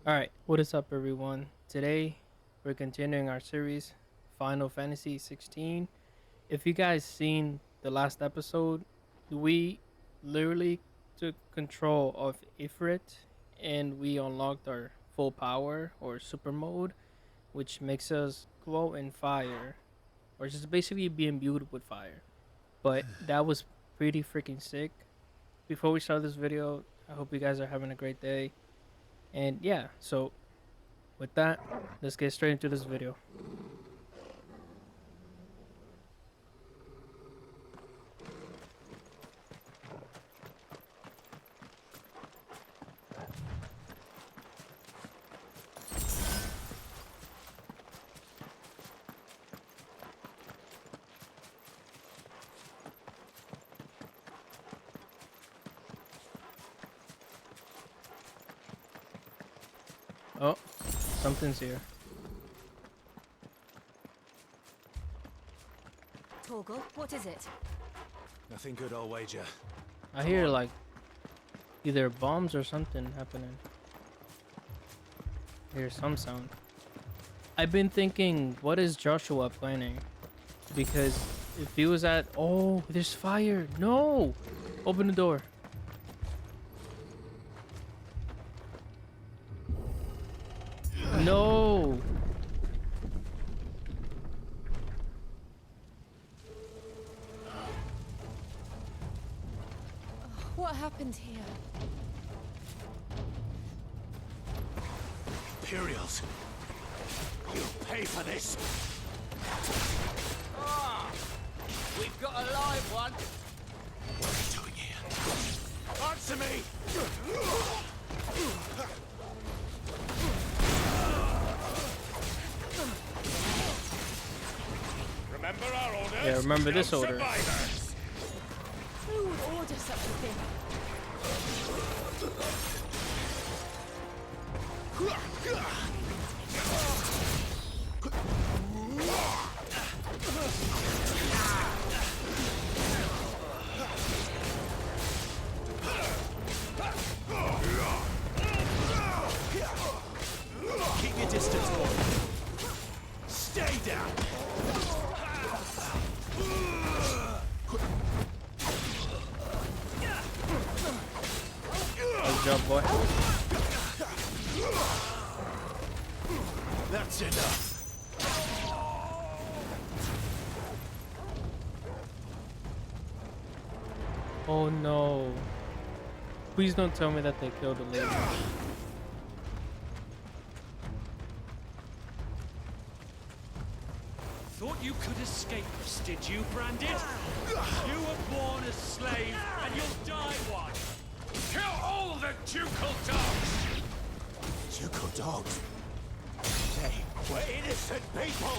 Alright, what is up everyone? Today we're continuing our series Final Fantasy XVI. If you guys seen the last episode, we literally took control of Ifrit and we unlocked our full power or super mode, which makes us glow in fire or just basically be imbued with fire. But that was pretty freaking sick. Before we start this video, I hope you guys are having a great day. And yeah, so with that, let's get straight into this video. Oh, something's here. Torgal, what is it? Nothing good, I'll wager. I hear like either bombs or something happening. I hear some sound. I've been thinking, what is Joshua planning? Because if he was at... Oh, there's fire. No! Open the door. No! What happened here? Imperials! You'll pay for this! We've got a live one. What are you doing here? Answer me! Remember our orders? Yeah, remember this No order. survivors. Who would order such a thing? Keep your distance, boy. Stay down! Good job, boy. That's enough! Oh no. Please don't tell me that they killed the lady. Thought you could escape us, did you, Branded? You were born a slave, and you'll die one! Kill all the ducal dogs! Ducal dogs? They were innocent people!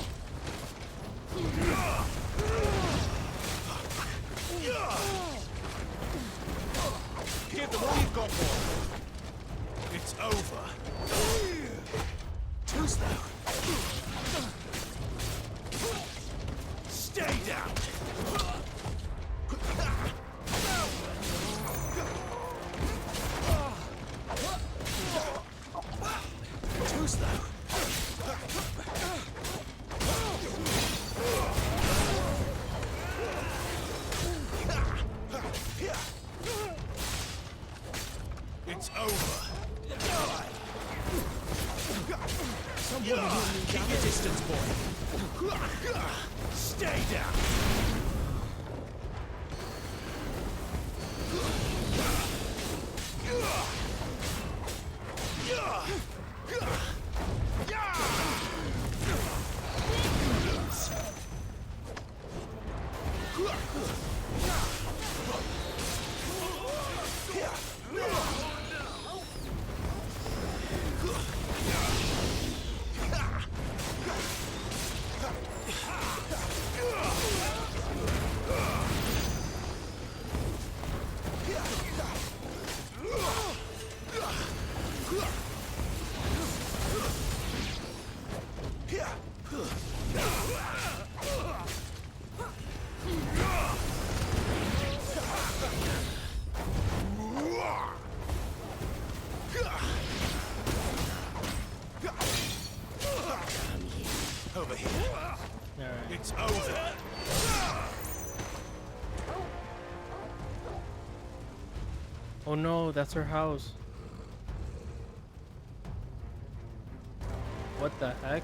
Give them all you've got, boy! It's over! Too slow! Stay down! Too slow! It's over! Someone Oh no, that's her house. What the heck?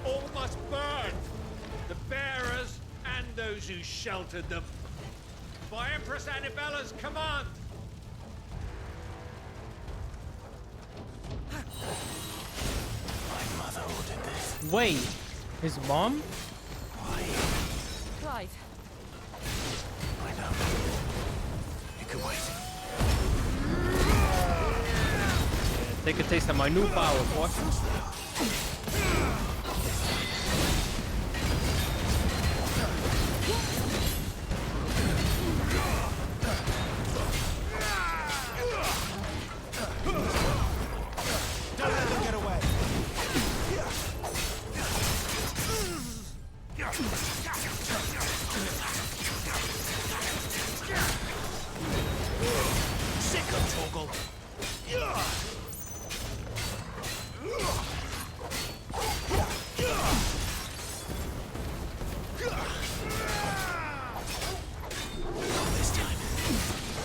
All must burn! The bearers and those who sheltered them. By Empress Annibella's command! My mother ordered this. Wait, his mom? Clive, I know. You can wait. Take a taste of my new power, boy. Don't let them get away. Sick of Torgal. Not this time.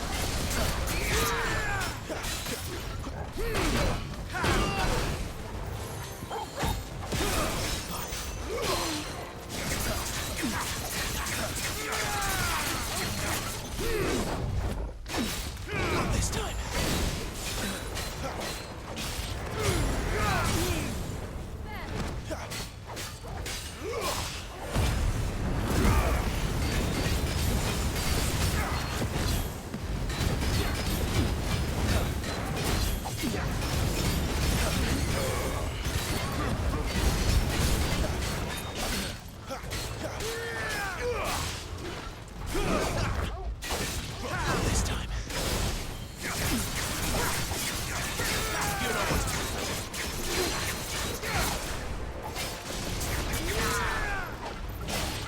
Not this time. Not this time. You know what to do.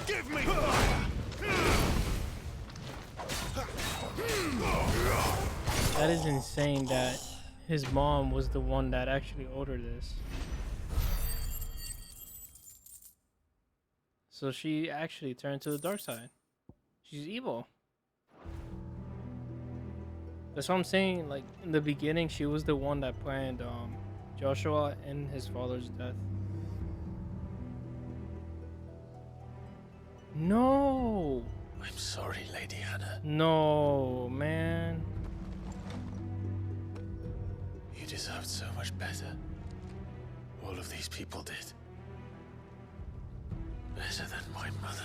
Give me fire! That is insane that his mom was the one that actually ordered this. So she actually turned to the dark side. She's evil. That's what I'm saying. Like in the beginning, she was the one that planned Joshua and his father's death. No, I'm sorry, Lady Hannah. no, man. You deserved so much better. All of these people did. Better than my mother.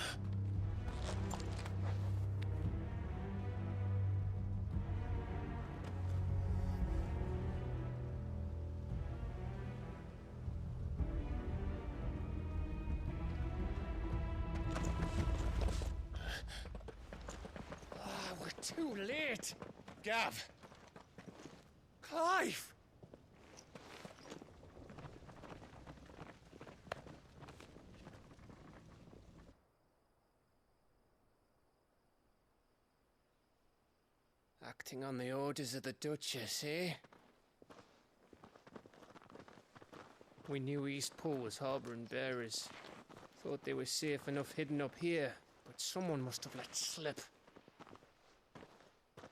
We're too late! Gav! Clive! Acting on the orders of the Duchess, eh? We knew Eastpool was harbouring bearers. Thought they were safe enough hidden up here, but someone must have let slip.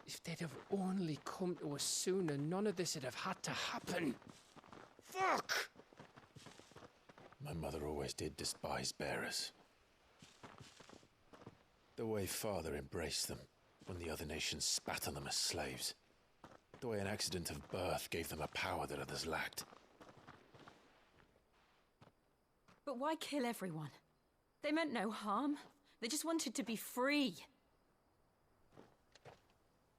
If they'd have only come to us sooner, none of this would have had to happen. Fuck! My mother always did despise bearers. The way Father embraced them when the other nations spat on them as slaves. The way an accident of birth gave them a power that others lacked. but why kill everyone? They meant no harm. They just wanted to be free.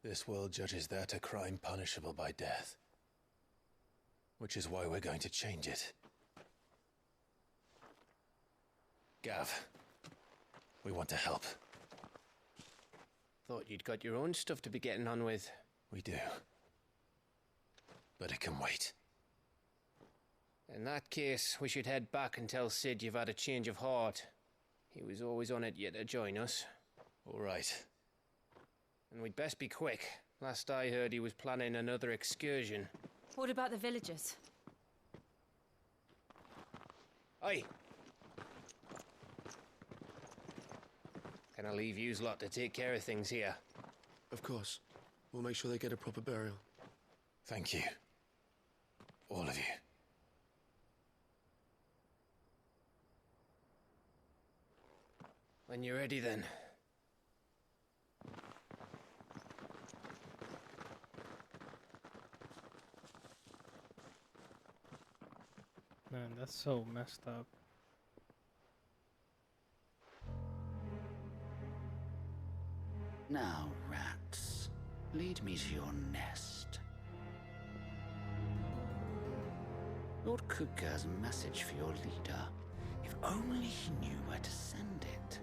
This world judges that a crime punishable by death. Which is why we're going to change it. Gav, we want to help. Thought you'd got your own stuff to be getting on with. We do. But it can wait. In that case, we should head back and tell Sid you've had a change of heart. He was always on it yet to join us. All right. And we'd best be quick. Last I heard, he was planning another excursion. What about the villagers? Aye. Can I leave yous lot to take care of things here? Of course. We'll make sure they get a proper burial. Thank you. All of you. When you're ready, then. Man, that's so messed up. Now, rats, lead me to your nest. Lord Kupka has a message for your leader. If only he knew where to send it.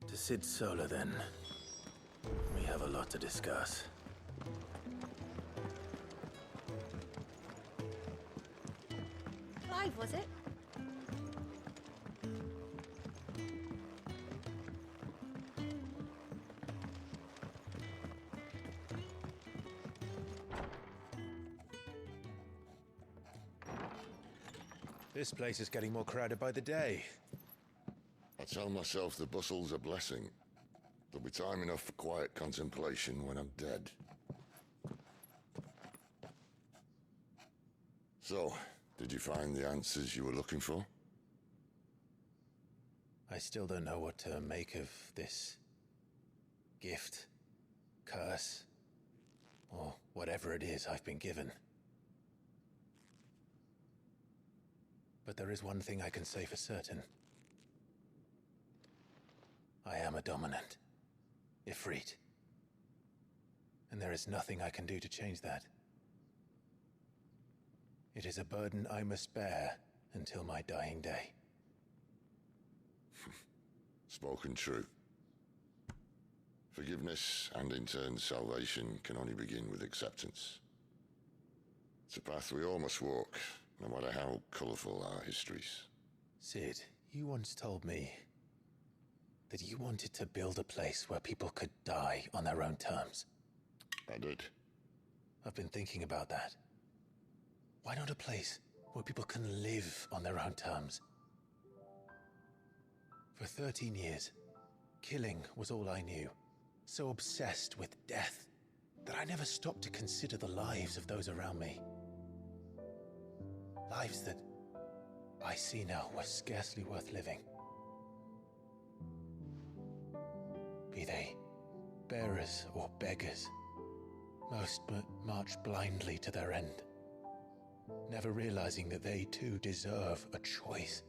To Sid Solar, then. We have a lot to discuss. Clive, was it? This place is getting more crowded by the day. I tell myself the bustle's a blessing. There'll be time enough for quiet contemplation when I'm dead. So, did you find the answers you were looking for? I still don't know what to make of this gift, curse, or whatever it is I've been given. But there is one thing I can say for certain. I am a dominant, Ifrit. And there is nothing I can do to change that. It is a burden I must bear until my dying day. Spoken true. Forgiveness and in turn salvation can only begin with acceptance. It's a path we all must walk, no matter how colourful our histories. Sid, you once told me that you wanted to build a place where people could die on their own terms. I did. I've been thinking about that. Why not a place where people can live on their own terms? For 13 years, killing was all I knew. So obsessed with death that I never stopped to consider the lives of those around me. Lives that I see now were scarcely worth living. Be they bearers or beggars, most march blindly to their end, never realizing that they too deserve a choice.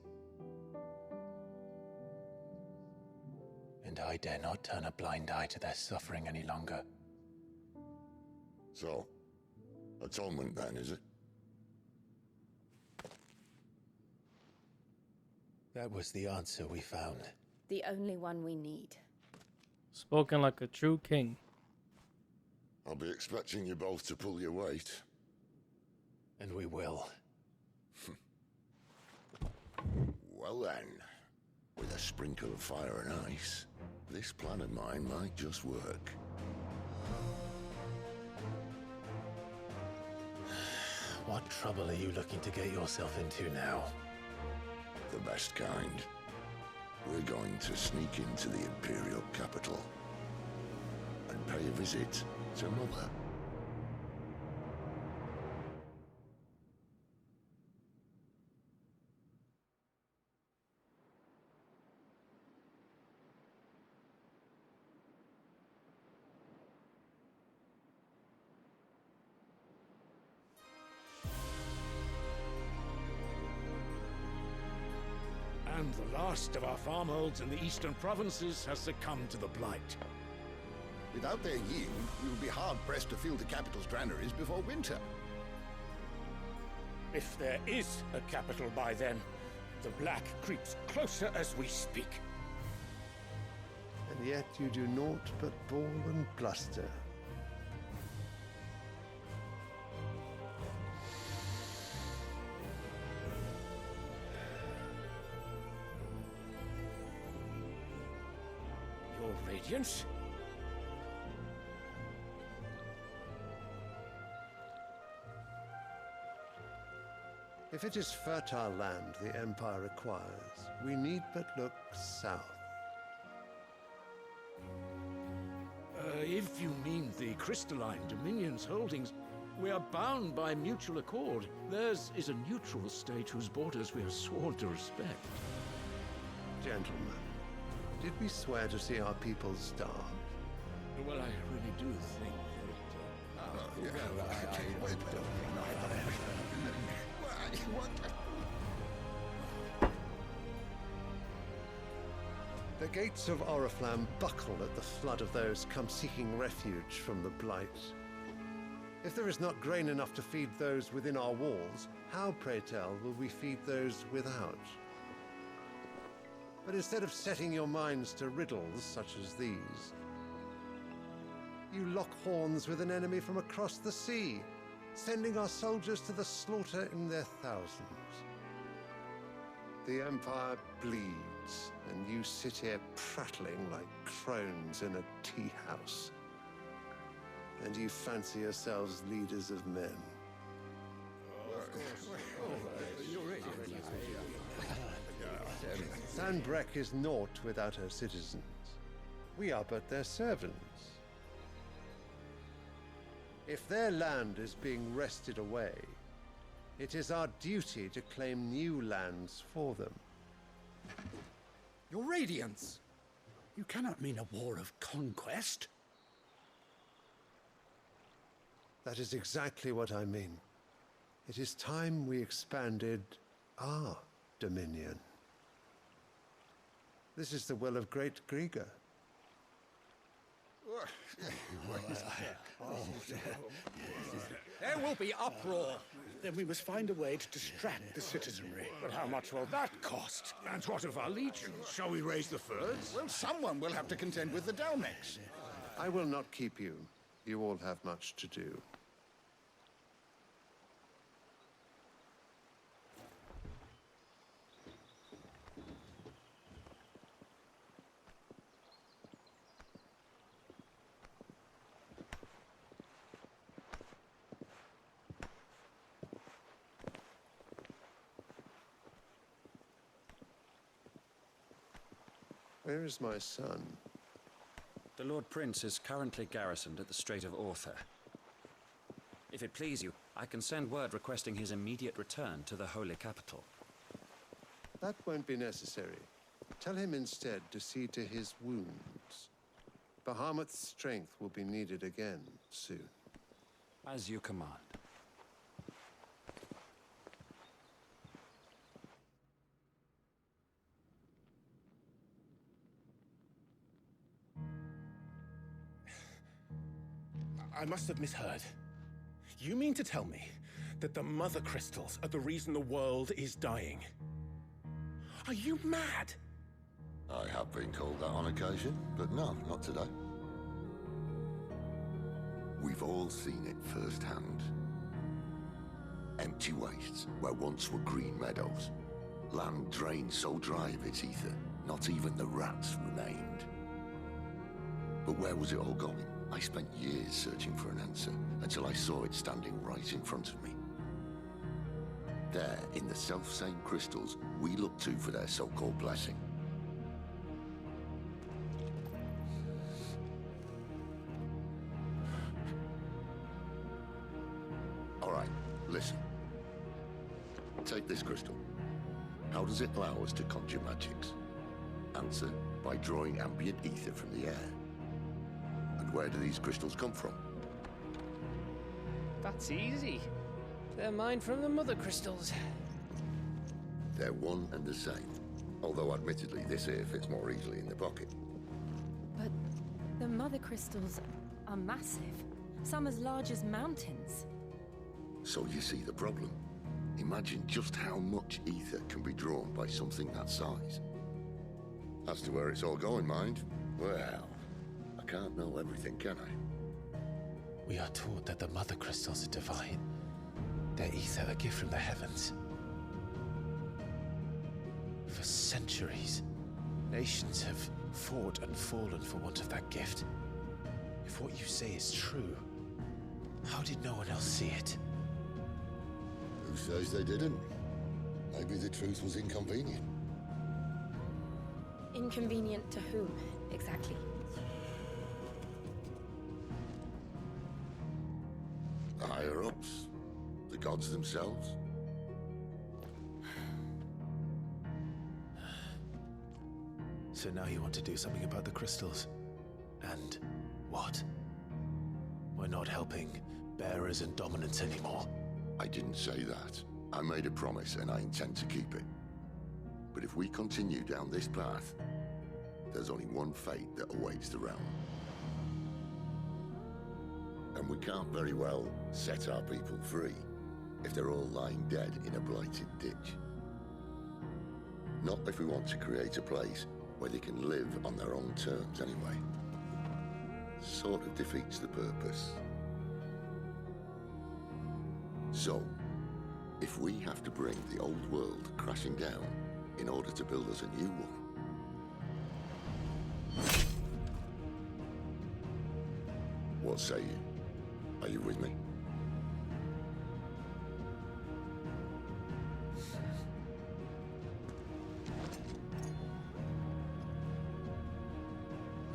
And I dare not turn a blind eye to their suffering any longer. So, atonement then, is it? That was the answer we found. The only one we need. Spoken like a true king. I'll be expecting you both to pull your weight. And we will. Well then, with a sprinkle of fire and ice, this plan of mine might just work. What trouble are you looking to get yourself into now? The best kind. We're going to sneak into the Imperial capital and pay a visit to Mother. And the last of our farmholds in the eastern provinces has succumbed to the Blight. Without their yield, we will be hard-pressed to fill the capital's granaries before winter. If there is a capital by then, the Black creeps closer as we speak. And yet you do naught but bawl and bluster. Radiance? If it is fertile land the Empire requires, we need but look south. If you mean the crystalline Dominion's holdings, we are bound by mutual accord. Theirs is a neutral state whose borders we are sworn to respect. Gentlemen, did we swear to see our people starve? Well, I really do think The gates of Oriflamme buckle at the flood of those come seeking refuge from the Blight. If there is not grain enough to feed those within our walls, how, pray tell, will we feed those without? But instead of setting your minds to riddles such as these, you lock horns with an enemy from across the sea, sending our soldiers to the slaughter in their thousands. The Empire bleeds, and you sit here prattling like crones in a tea house. And you fancy yourselves leaders of men. Sanbreque is naught without her citizens. We are but their servants. If their land is being wrested away, it is our duty to claim new lands for them. Your Radiance! You cannot mean a war of conquest. That is exactly what I mean. It is time we expanded our dominion. This is the will of great Grieger. There will be uproar. Then we must find a way to distract the citizenry. But how much will that cost? And what of our legions? Shall we raise the furs? Well, someone will have to contend with the Dalmex. I will not keep you. You all have much to do. Where is my son? The Lord Prince is currently garrisoned at the Strait of Orther. If it please you, I can send word requesting his immediate return to the Holy Capital. That won't be necessary. Tell him instead to see to his wounds. Bahamut's strength will be needed again soon. As you command. I must have misheard. You mean to tell me that the Mother Crystals are the reason the world is dying? Are you mad? I have been called that on occasion, but no, not today. We've all seen it firsthand. Empty wastes where once were green meadows. Land drained so dry of its ether, not even the rats remained. But where was it all going? I spent years searching for an answer, until I saw it standing right in front of me. There, in the self-same crystals we look to for their so-called blessing. All right, listen. Take this crystal. How does it allow us to conjure magics? Answer, by drawing ambient ether from the air. And where do these crystals come from? That's easy. They're mined from the Mother Crystals. They're one and the same. Although admittedly this here fits more easily in the pocket. But the Mother Crystals are massive. Some as large as mountains. So you see the problem. Imagine just how much ether can be drawn by something that size. As to where it's all going, mind, well, I can't know everything, can I? We are taught that the Mother Crystals are divine. Their ether a gift from the heavens. For centuries, nations have fought and fallen for want of that gift. If what you say is true, how did no one else see it? Who says they didn't? Maybe the truth was inconvenient. Inconvenient to whom, exactly? The higher-ups? The gods themselves? So now you want to do something about the crystals. And what? We're not helping bearers and dominants anymore. I didn't say that. I made a promise and I intend to keep it. But if we continue down this path, there's only one fate that awaits the realm. And we can't very well set our people free if they're all lying dead in a blighted ditch. Not if we want to create a place where they can live on their own terms anyway. Sort of defeats the purpose. So, if we have to bring the old world crashing down in order to build us a new one, what say you? Are you with me?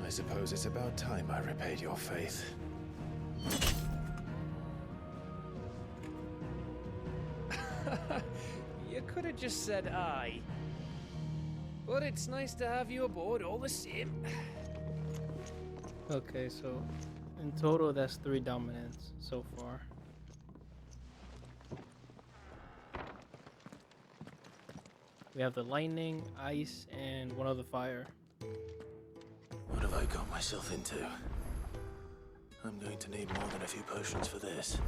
I suppose it's about time I repaid your faith. You could have just said aye. But it's nice to have you aboard all the same. Okay, so in total, that's 3 dominants so far. We have the lightning, ice, and one other fire. What have I got myself into? I'm going to need more than a few potions for this.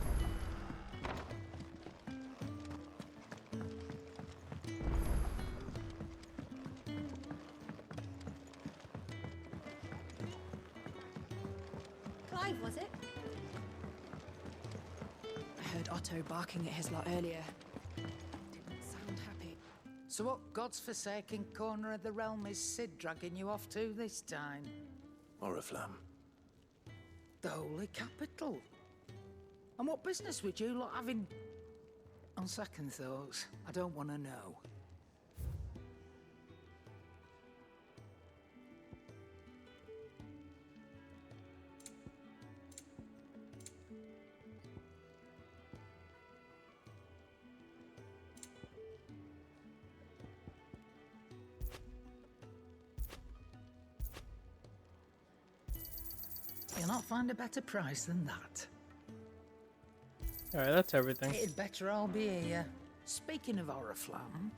Clive, was it? I heard Otto barking at his lot earlier. Didn't sound happy. So what god's-forsaken corner of the realm is Cid dragging you off to this time? Oriflamme. The holy capital. And what business would you lot having? On second thoughts, I don't want to know. You'll not find a better price than that. Alright, that's everything. It'd better all be here. Speaking of Oriflamme,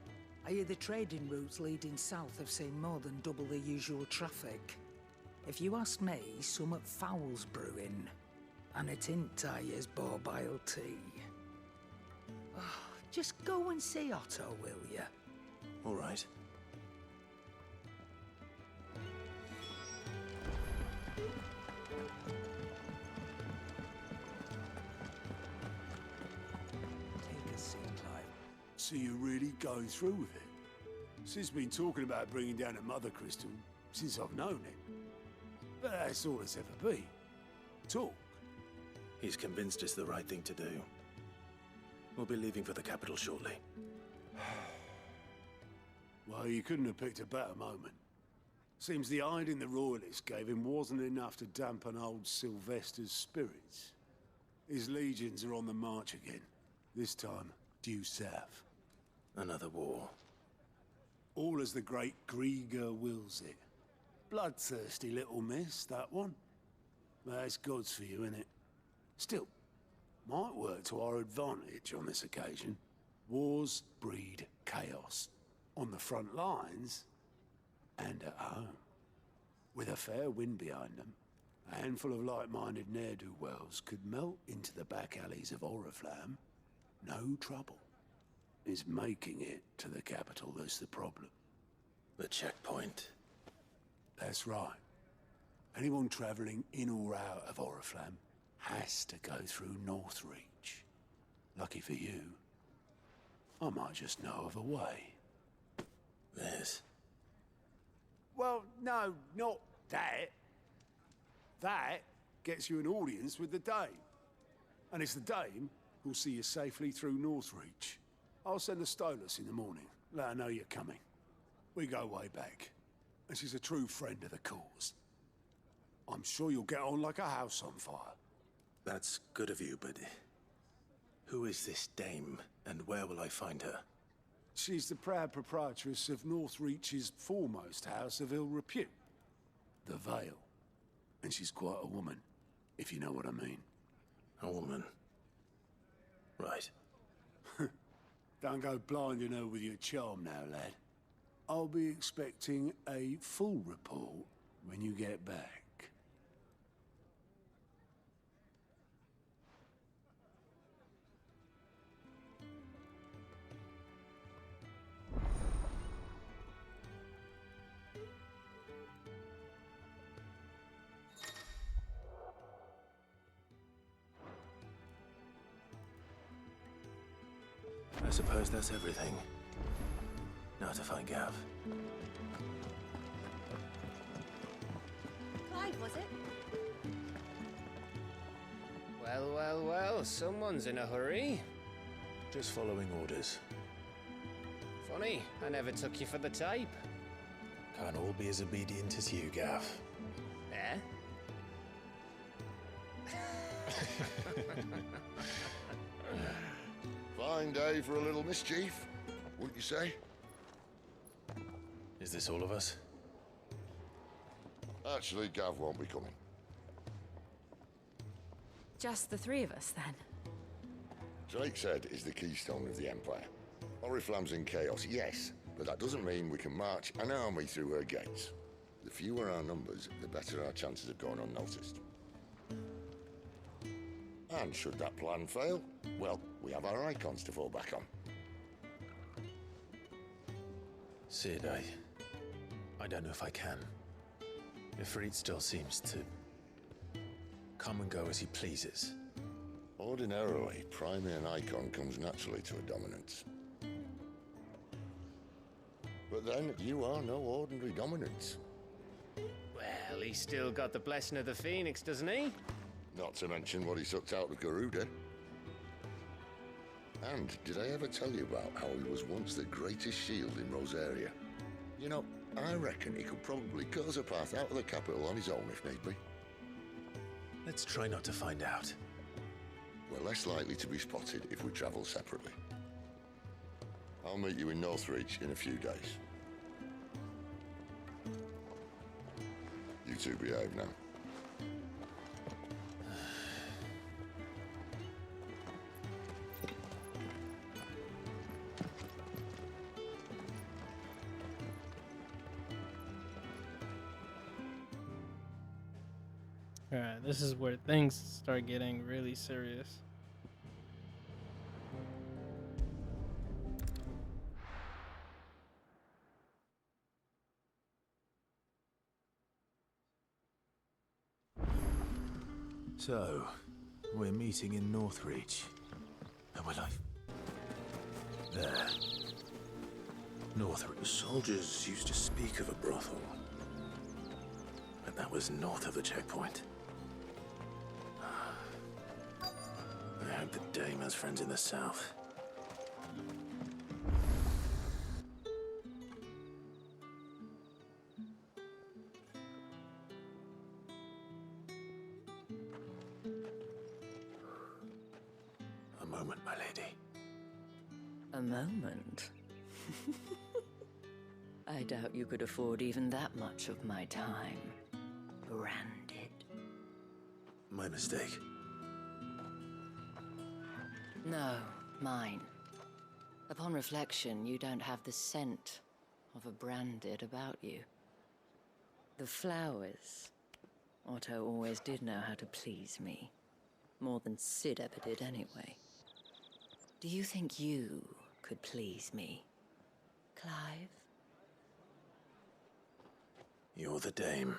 I hear the trading routes leading south have seen more than double the usual traffic. If you ask me, summat foul's brewing. And it ain't Tyre's borbile tea. Oh, just go and see Otto, will ya? All right. So you're really going through with it? Sid's been talking about bringing down a mother crystal since I've known him. But that's all it's ever been. Talk. He's convinced it's the right thing to do. We'll be leaving for the capital shortly. Well, you couldn't have picked a better moment. Seems the hiding the royalists gave him wasn't enough to dampen old Sylvester's spirits. His legions are on the march again. This time, due south. Another war. All as the great Grieger wills it. Bloodthirsty little miss, that one. But that's God's for you, innit? Still, might work to our advantage on this occasion. Wars breed chaos. On the front lines, and at home. With a fair wind behind them, a handful of like-minded ne'er-do-wells could melt into the back alleys of Oriflamme. No trouble. It's making it to the capital that's the problem. The checkpoint. That's right. Anyone travelling in or out of Oriflamme has to go through Northreach. Lucky for you, I might just know of a way. This? Well, no, not that. That gets you an audience with the Dame. And it's the Dame who'll see you safely through Northreach. I'll send the Stolas in the morning. Let her know you're coming. We go way back. And she's a true friend of the cause. I'm sure you'll get on like a house on fire. That's good of you, but who is this dame, and where will I find her? She's the proud proprietress of Northreach's foremost house of ill repute, the Vale. And she's quite a woman, if you know what I mean. A woman? Right. Don't go blinding her with your charm now, lad. I'll be expecting a full report when you get back. I suppose that's everything. Now to find Gav. Clive, was it? Well, well, well, someone's in a hurry. Just following orders. Funny, I never took you for the type. Can't all be as obedient as you, Gav. Eh? Fine day for a little mischief, wouldn't you say? Is this all of us? Actually, Gav won't be coming. Just the three of us, then? Drake's Head is the keystone of the Empire. Oriflamme's in chaos, yes, but that doesn't mean we can march an army through her gates. The fewer our numbers, the better our chances of going unnoticed. And should that plan fail, well, we have our Eikons to fall back on. Sid, I don't know if I can. Ifrit still seems to come and go as he pleases. Ordinarily, priming an Eikon comes naturally to a dominance. But then, you are no ordinary dominance. Well, he's still got the blessing of the Phoenix, doesn't he? Not to mention what he sucked out of Garuda. And did I ever tell you about how he was once the greatest shield in Rosaria? You know, I reckon he could probably cause a path out of the capital on his own if need be. Let's try not to find out. We're less likely to be spotted if we travel separately. I'll meet you in Northreach in a few days. You two behave now. Alright, this is where things start getting really serious. So, we're meeting in Northreach. And we're like... there. Northreach. Soldiers used to speak of a brothel. But that was north of the checkpoint. I hope the Dame has friends in the south. A moment, my lady. A moment? I doubt you could afford even that much of my time. Branded. My mistake. No, mine. Upon reflection, you don't have the scent of a branded about you. The flowers. Otto always did know how to please me. More than Sid ever did anyway. Do you think you could please me, Clive? You're the Dame.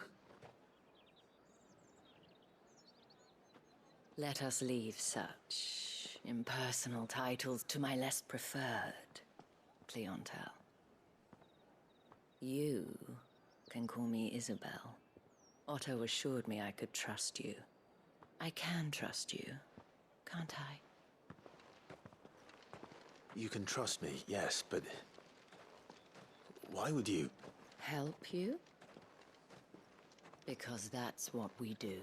Let us leave such impersonal titles to my less preferred clientele. You can call me Isabel. Otto assured me I could trust you. I can trust you, can't I? You can trust me, yes, but... why would you... Help you? Because that's what we do.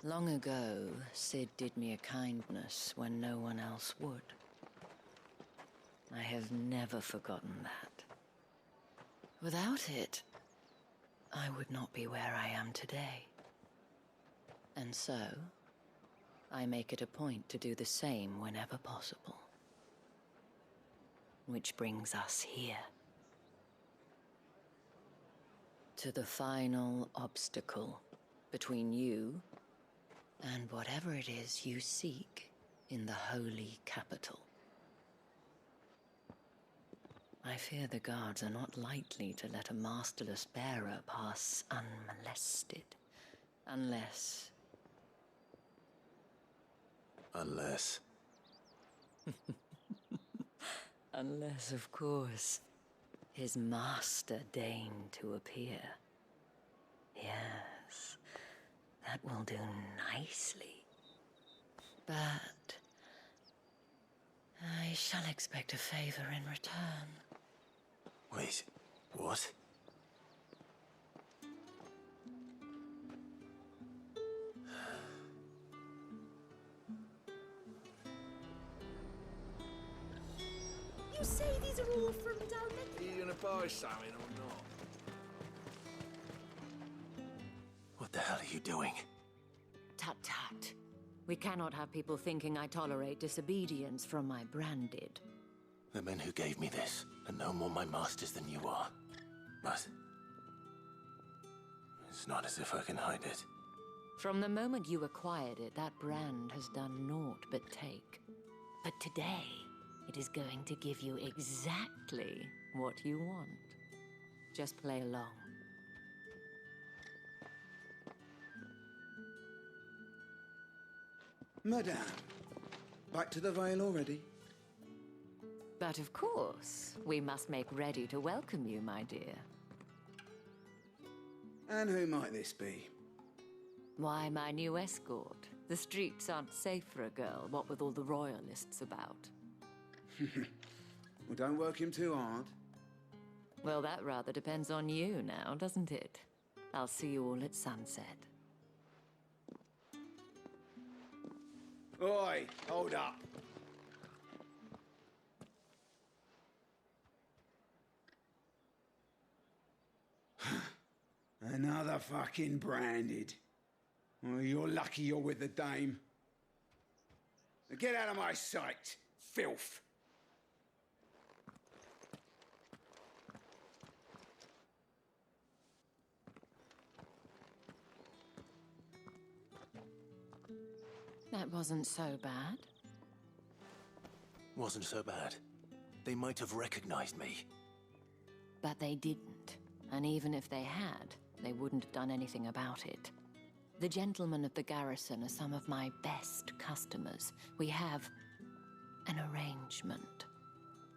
Long ago, Sid did me a kindness when no one else would. I have never forgotten that. Without it, I would not be where I am today. And so, I make it a point to do the same whenever possible. Which brings us here. To the final obstacle between you and whatever it is you seek in the holy capital. I fear the guards are not likely to let a masterless bearer pass unmolested. Unless... Unless... Unless, of course, his master deigned to appear. Yes, that will do nicely. But... I shall expect a favor in return. Wait, what? You say these are all from down there? Are you gonna buy something or not? What the hell are you doing? Tut-tut. We cannot have people thinking I tolerate disobedience from my branded. The men who gave me this are no more my masters than you are. But... it's not as if I can hide it. From the moment you acquired it, that brand has done naught but take. But today, it is going to give you exactly what you want. Just play along. Madame, back to the Vale already? But of course, we must make ready to welcome you, my dear. And who might this be? Why, my new escort. The streets aren't safe for a girl, what with all the royalists about. Well, don't work him too hard. Well, that rather depends on you now, doesn't it? I'll see you all at sunset. Oi, hold up. Another fucking branded. Well, you're lucky you're with the dame. Now get out of my sight, filth. That wasn't so bad. Wasn't so bad. They might have recognized me. But they didn't. And even if they had, they wouldn't have done anything about it. The gentlemen of the garrison are some of my best customers. We have an arrangement,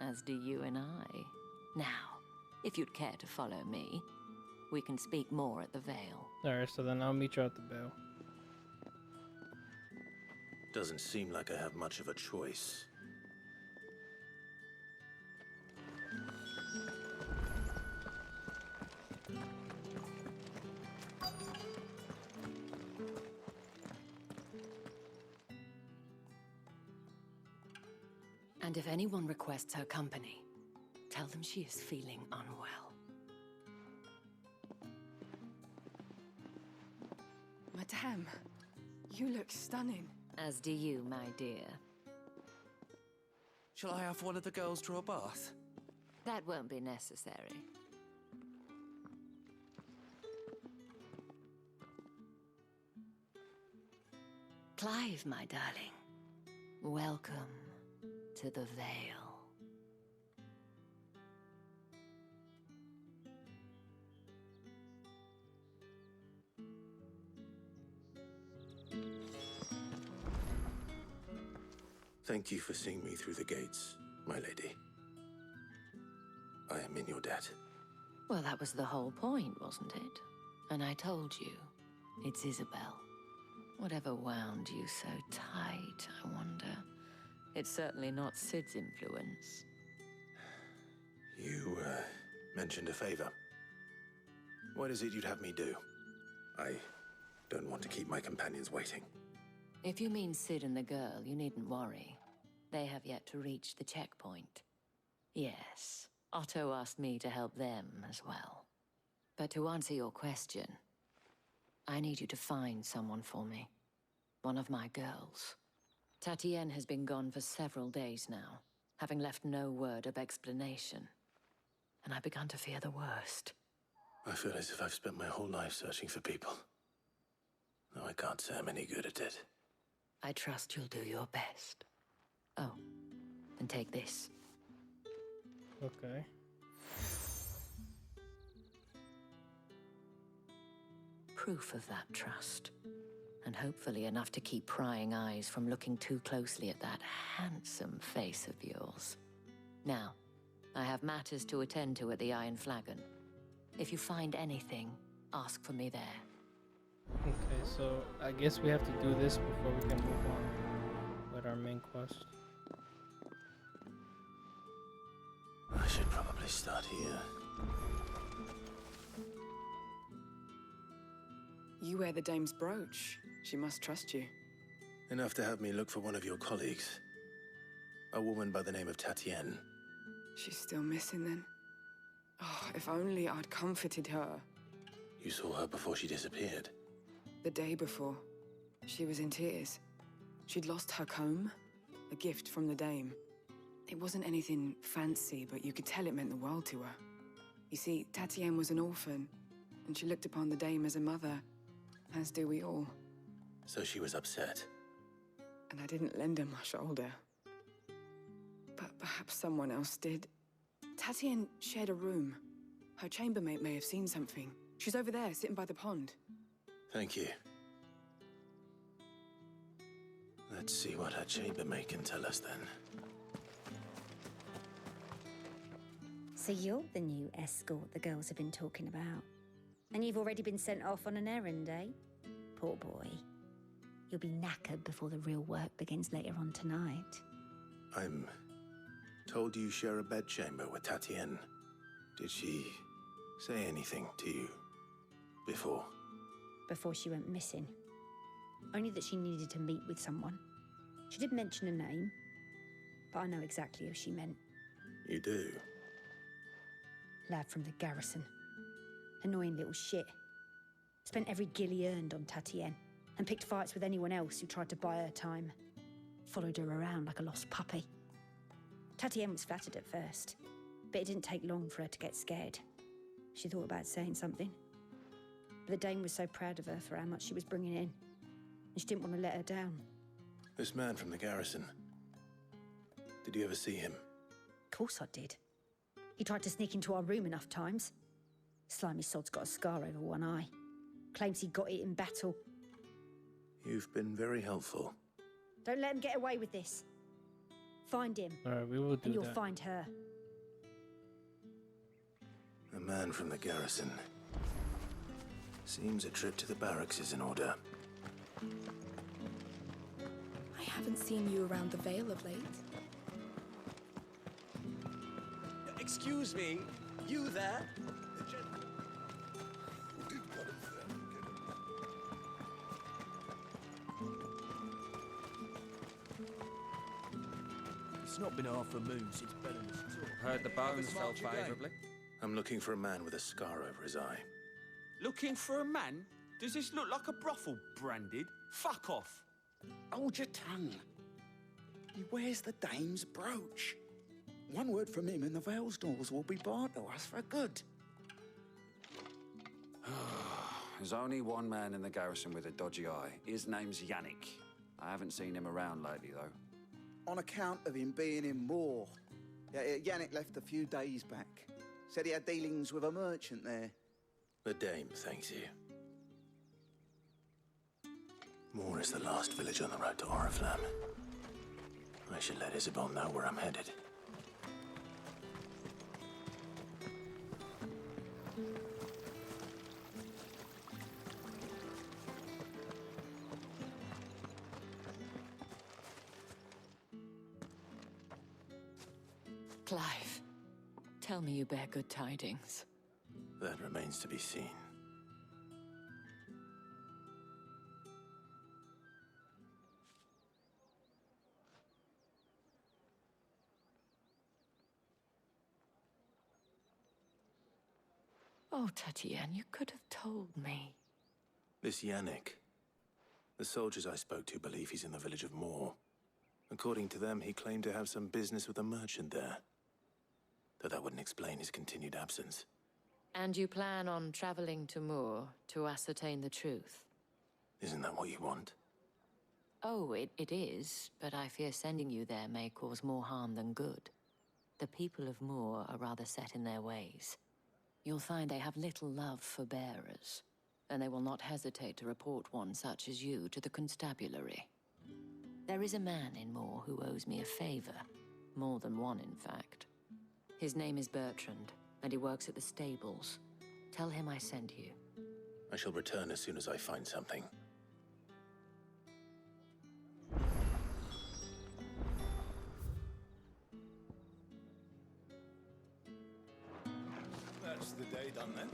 as do you and I. Now, if you'd care to follow me, we can speak more at the Vale. Alright, so then I'll meet you at the Vale. Doesn't seem like I have much of a choice. And if anyone requests her company, tell them she is feeling unwell. Madame, you look stunning. As do you, my dear. Shall I have one of the girls draw a bath? That won't be necessary. Clive, my darling. Welcome to the Vale. Thank you for seeing me through the gates, my lady. I am in your debt. Well, that was the whole point, wasn't it? And I told you, it's Isabel. Whatever wound you so tight, I wonder. It's certainly not Sid's influence. You, mentioned a favor. What is it you'd have me do? I don't want to keep my companions waiting. If you mean Sid and the girl, you needn't worry. They have yet to reach the checkpoint. Yes, Otto asked me to help them as well. But to answer your question, I need you to find someone for me. One of my girls. Tatienne has been gone for several days now, having left no word of explanation. And I've begun to fear the worst. I feel as if I've spent my whole life searching for people. Though I can't say I'm any good at it. I trust you'll do your best. Oh, and take this. Okay. Proof of that trust. And hopefully enough to keep prying eyes from looking too closely at that handsome face of yours. Now, I have matters to attend to at the Iron Flagon. If you find anything, ask for me there. Okay, so I guess we have to do this before we can move on with our main quest. I should probably start here. You wear the dame's brooch. She must trust you. Enough to have me look for one of your colleagues. A woman by the name of Tatienne. She's still missing then. Oh, if only I'd comforted her. You saw her before she disappeared. The day before, she was in tears. She'd lost her comb, a gift from the dame. It wasn't anything fancy, but you could tell it meant the world to her. You see, Tatienne was an orphan, and she looked upon the dame as a mother, as do we all. So she was upset. And I didn't lend her my shoulder. But perhaps someone else did. Tatienne shared a room. Her chambermaid may have seen something. She's over there, sitting by the pond. Thank you. Let's see what her chambermaid can tell us then. So you're the new escort the girls have been talking about. And you've already been sent off on an errand, eh? Poor boy. You'll be knackered before the real work begins later on tonight. I'm told you share a bedchamber with Tatienne. Did she say anything to you before? Before she went missing. Only that she needed to meet with someone. She did mention a name, but I know exactly who she meant. You do? Lad from the garrison. Annoying little shit. Spent every guil he earned on Tatienne, and picked fights with anyone else who tried to buy her time. Followed her around like a lost puppy. Tatienne was flattered at first, but it didn't take long for her to get scared. She thought about saying something. But the dame was so proud of her for how much she was bringing in, and she didn't want to let her down. This man from the garrison. Did you ever see him? Of course I did. He tried to sneak into our room enough times. Slimy sod's got a scar over one eye. Claims he got it in battle. You've been very helpful. Don't let him get away with this. Find him. Alright, we will do and you'll that. find her. A man from the garrison. Seems a trip to the barracks is in order. I haven't seen you around the Vale of late. Excuse me, you there? It's not been half a moon since Belen's talk. Heard the bargains fell favourably. I'm looking for a man with a scar over his eye. Looking for a man? Does this look like a brothel, Branded? Fuck off! Hold your tongue. He wears the dame's brooch. One word from him and the Vale's doors will be barred to us for good. There's only one man in the garrison with a dodgy eye. His name's Yannick. I haven't seen him around lately, though. On account of him being in war. Yannick left a few days back. Said he had dealings with a merchant there. The dame thanks you. Moor is the last village on the road to Oriflamme. I should let Isabel know where I'm headed. Clive, tell me you bear good tidings. That remains to be seen. Oh, Tatienne, you could have told me. This Yannick. The soldiers I spoke to believe he's in the village of Moor. According to them, he claimed to have some business with a merchant there. Though that wouldn't explain his continued absence. And you plan on traveling to Moor to ascertain the truth? Isn't that what you want? Oh, it is, but I fear sending you there may cause more harm than good. The people of Moor are rather set in their ways. You'll find they have little love for bearers, and they will not hesitate to report one such as you to the constabulary. There is a man in Moor who owes me a favor. More than one, in fact. His name is Bertrand, and he works at the stables. Tell him I sent you. I shall return as soon as I find something. That's the day done then.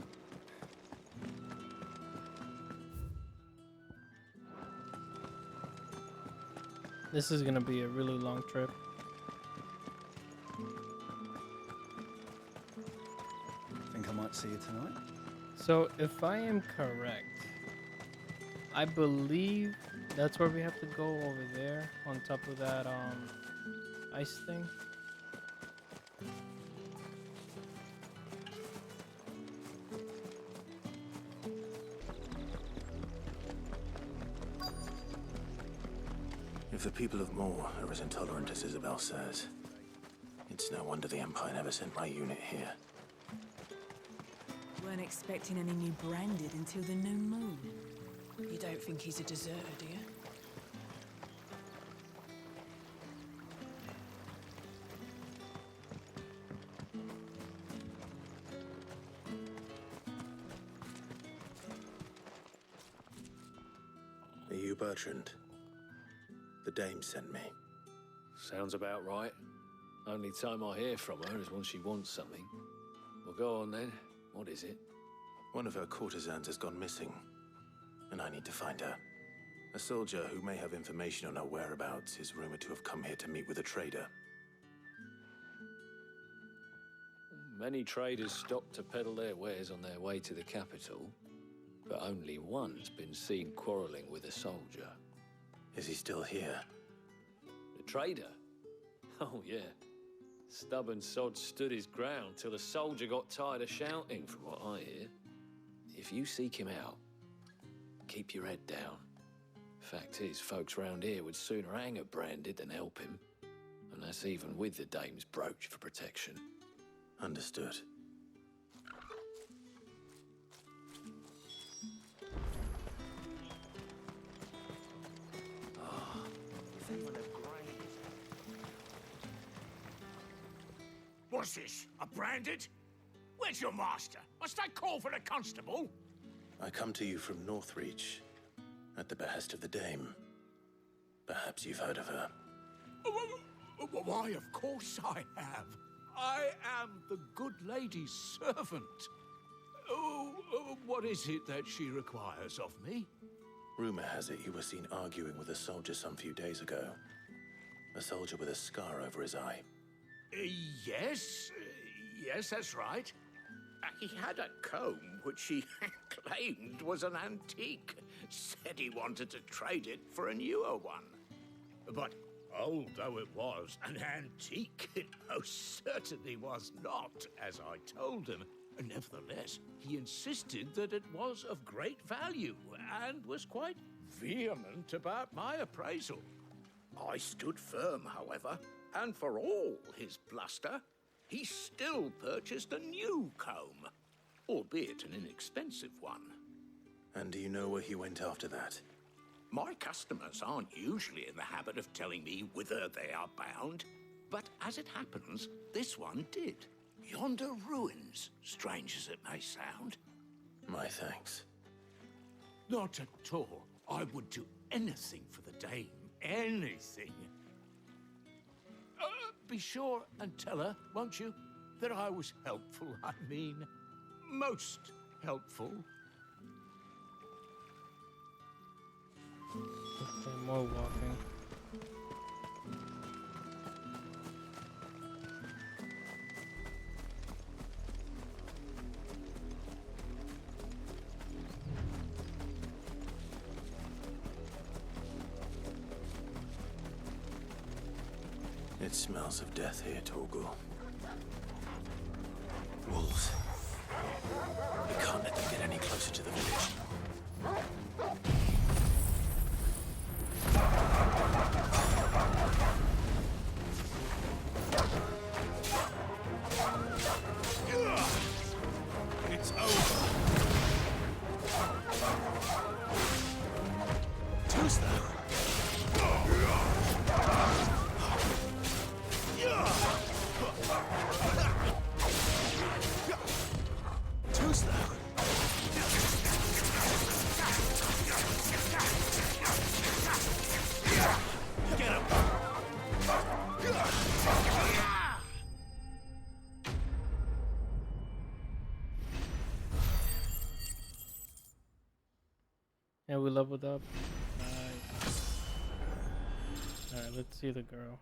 This is gonna be a really long trip. Think I might see you tonight? So, if I am correct, I believe that's where we have to go over there on top of that ice thing. If the people of Moor are as intolerant as Isabel says, it's no wonder the Empire never sent my unit here. Weren't expecting any new branded until the new moon. You don't think he's a deserter, do you? Are you Bertrand? The dame sent me. Sounds about right. Only time I hear from her is when she wants something. Well, go on then. What is it? One of her courtesans has gone missing, and I need to find her. A soldier who may have information on her whereabouts is rumored to have come here to meet with a trader. Many traders stop to peddle their wares on their way to the capital, but only one's been seen quarreling with a soldier. Is he still here? The trader? Oh, yeah. Stubborn sod stood his ground till the soldier got tired of shouting, from what I hear. If you seek him out, keep your head down. Fact is, folks round here would sooner hang a branded than help him. And that's even with the dame's brooch for protection. Understood. What's this? A branded? Where's your master? Must I call for the constable? I come to you from Northreach, at the behest of the dame. Perhaps you've heard of her. Why, of course I have. I am the good lady's servant. What is it that she requires of me? Rumor has it you were seen arguing with a soldier some few days ago. A soldier with a scar over his eye. Yes, that's right. He had a comb which he claimed was an antique. Said he wanted to trade it for a newer one. But old though it was, an antique it most certainly was not, as I told him. Nevertheless, he insisted that it was of great value and was quite vehement about my appraisal. I stood firm, however, and for all his bluster, he still purchased a new comb, albeit an inexpensive one. And do you know where he went after that? My customers aren't usually in the habit of telling me whither they are bound, but as it happens, this one did. Yonder ruins, strange as it may sound. My thanks. Not at all. I would do anything for the dame. Anything. be sure and tell her, won't you, that I was helpful, I mean, most helpful. Okay, more walking. It smells of death here, Torgul. Wolves. We can't let them get any closer to the village. It's over. Who's that? Yeah, we leveled up. Nice. Alright, let's see the girl.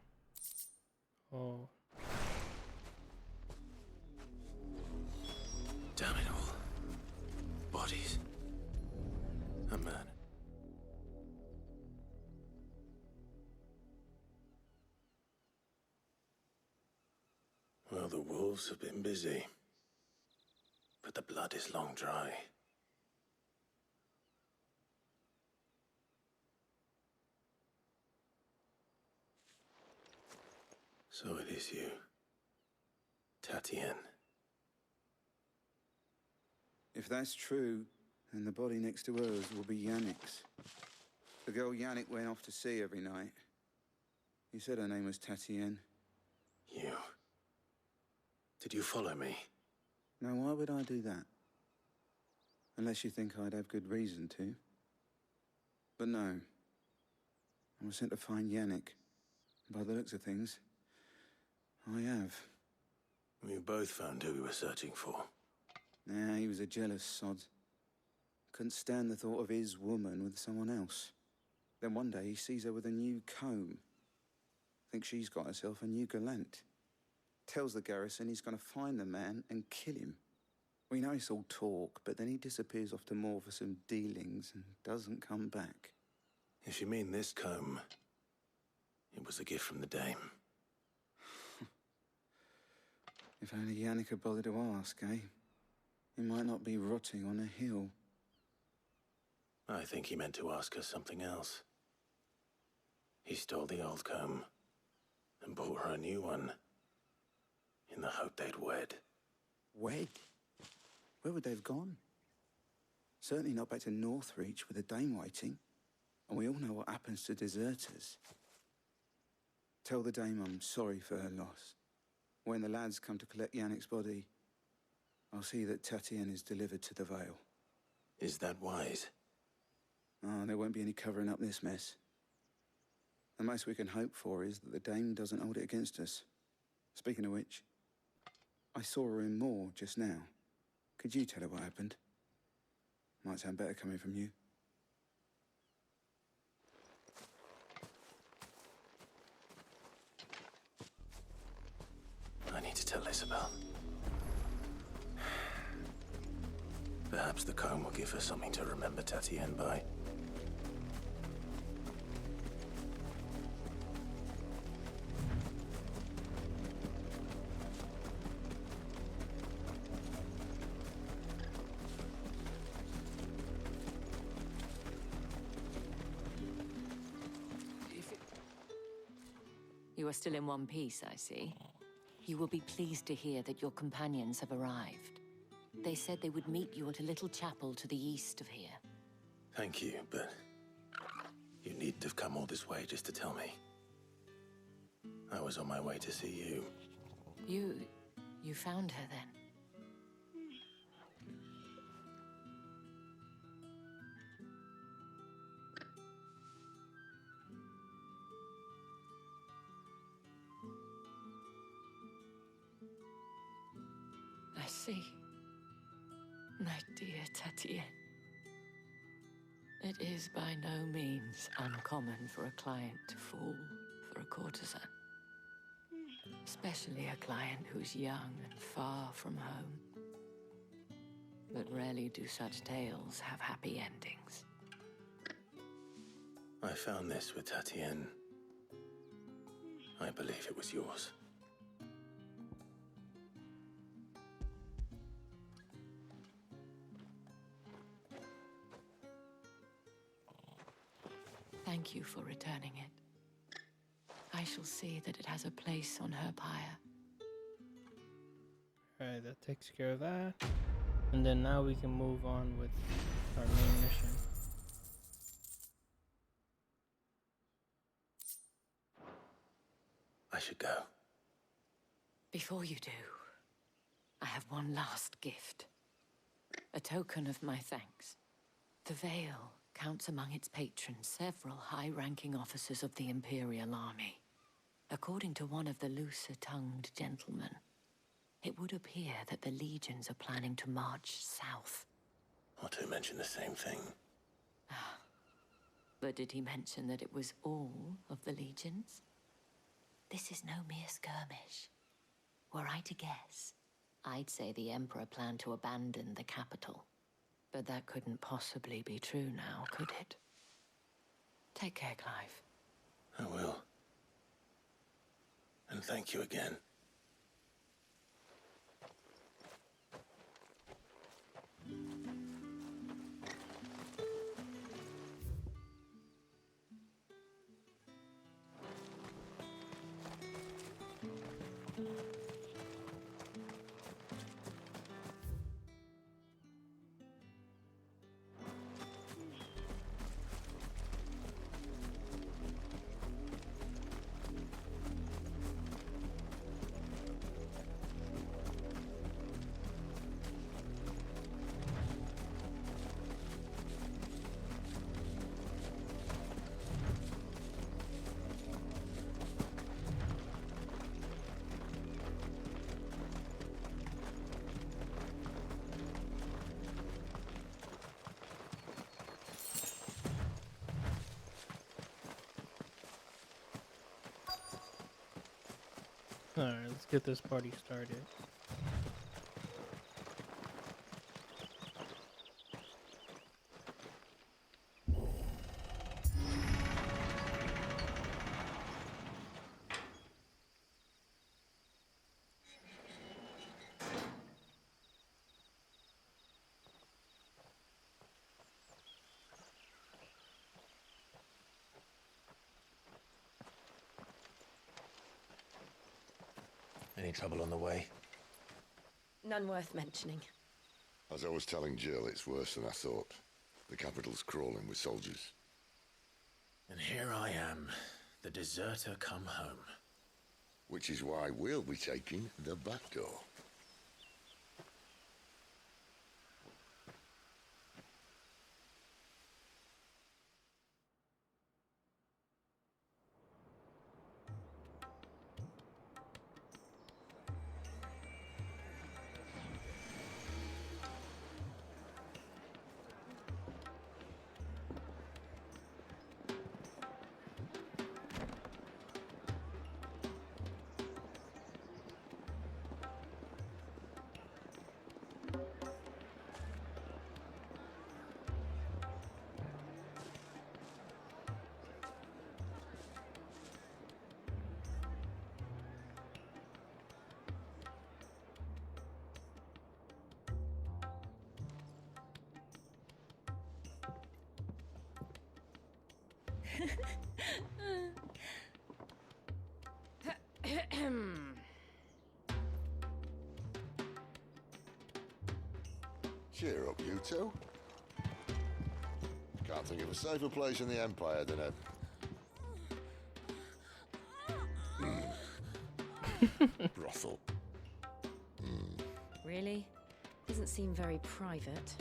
Oh. Damn it all. Bodies. A man. Well, the wolves have been busy. But the blood is long dry. So it is you, Tatien. If that's true, then the body next to hers will be Yannick's. The girl Yannick went off to see every night. He said her name was Tatien. You. Did you follow me? Now, why would I do that? Unless you think I'd have good reason to. But no. I was sent to find Yannick. By the looks of things, I have. We both found who we were searching for. Nah, he was a jealous sod. Couldn't stand the thought of his woman with someone else. Then one day he sees her with a new comb. Thinks she's got herself a new gallant. Tells the garrison he's gonna find the man and kill him. We know it's all talk, but then he disappears off to Moor for some dealings and doesn't come back. If you mean this comb, it was a gift from the dame. If only Yannick had bothered to ask, eh? He might not be rotting on a hill. I think he meant to ask her something else. He stole the old comb and bought her a new one in the hope they'd wed. Wed? Where would they have gone? Certainly not back to Northreach with a dame waiting. And we all know what happens to deserters. Tell the dame I'm sorry for her loss. When the lads come to collect Yannick's body, I'll see that Tatien is delivered to the Vale. Is that wise? Oh, there won't be any covering up this mess. The most we can hope for is that the dame doesn't hold it against us. Speaking of which, I saw her in Moor just now. Could you tell her what happened? Might sound better coming from you. I need to tell Isabel. Perhaps the comb will give her something to remember Tatien by. You are still in one piece, I see. You will be pleased to hear that your companions have arrived. They said they would meet you at a little chapel to the east of here. Thank you, but you needn't have come all this way just to tell me. I was on my way to see you. You found her then? see, my dear Tatienne. It is by no means uncommon for a client to fall for a courtesan. Especially a client who's young and far from home. But rarely do such tales have happy endings. I found this with Tatienne. I believe it was yours. Thank you for returning it. I shall see that it has a place on her pyre. Alright, that takes care of that. And then now we can move on with our main mission. I should go. Before you do, I have one last gift. A token of my thanks. The Vale counts among its patrons several high-ranking officers of the Imperial Army. According to one of the looser-tongued gentlemen, it would appear that the legions are planning to march south. Or to mention the same thing. But did he mention that it was all of the legions? This is no mere skirmish. Were I to guess, I'd say the Emperor planned to abandon the capital. But that couldn't possibly be true now, could it? Take care, Clive. I will. And thank you again. Alright, let's get this party started. Any trouble on the way? None worth mentioning. As I was telling Jill, it's worse than I thought. The capital's crawling with soldiers. And here I am, the deserter come home. Which is why we'll be taking the back door. Cheer up, you two. Can't think of a safer place in the Empire than a... brothel. Really? Doesn't seem very private.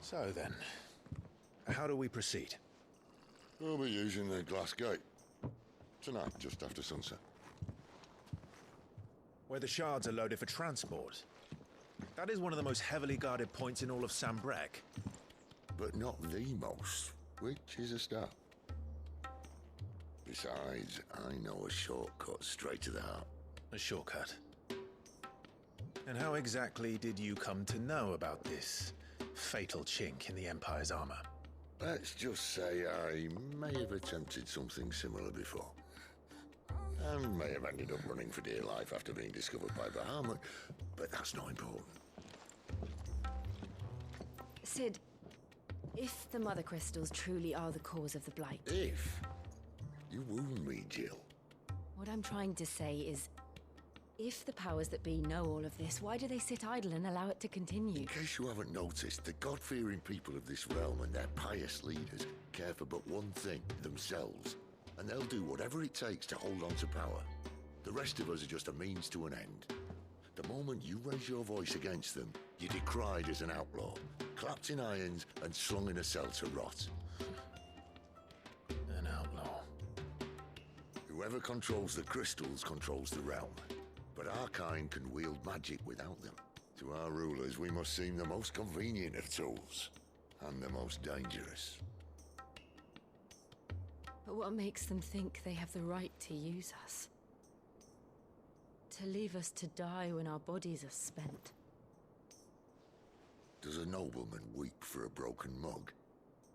So then, how do we proceed? We'll be using the glass gate. Tonight, just after sunset. Where the shards are loaded for transport. That is one of the most heavily guarded points in all of Sambrek. But not the most, which is a start. Besides, I know a shortcut straight to the heart. A shortcut? And how exactly did you come to know about this fatal chink in the Empire's armor? Let's just say I may have attempted something similar before. And may have ended up running for dear life after being discovered by Bahamut, but that's not important. Sid, if the Mother Crystals truly are the cause of the Blight... If? You wound me, Jill. What I'm trying to say is, if the powers that be know all of this, why do they sit idle and allow it to continue? In case you haven't noticed, the God-fearing people of this realm and their pious leaders care for but one thing, themselves. And they'll do whatever it takes to hold on to power. The rest of us are just a means to an end. The moment you raise your voice against them, you're decried as an outlaw, clapped in irons and slung in a cell to rot. An outlaw. Whoever controls the crystals controls the realm. But our kind can wield magic without them. To our rulers, we must seem the most convenient of tools, and the most dangerous. But what makes them think they have the right to use us? To leave us to die when our bodies are spent? Does a nobleman weep for a broken mug?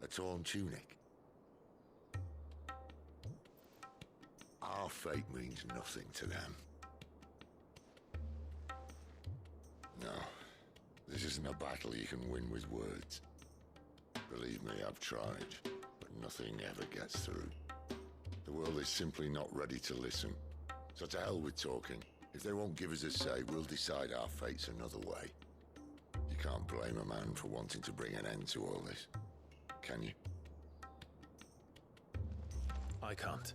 A torn tunic? Our fate means nothing to them. No, this isn't a battle you can win with words. Believe me, I've tried, but nothing ever gets through. The world is simply not ready to listen. So to hell with talking. If they won't give us a say, we'll decide our fates another way. You can't blame a man for wanting to bring an end to all this, can you? I can't.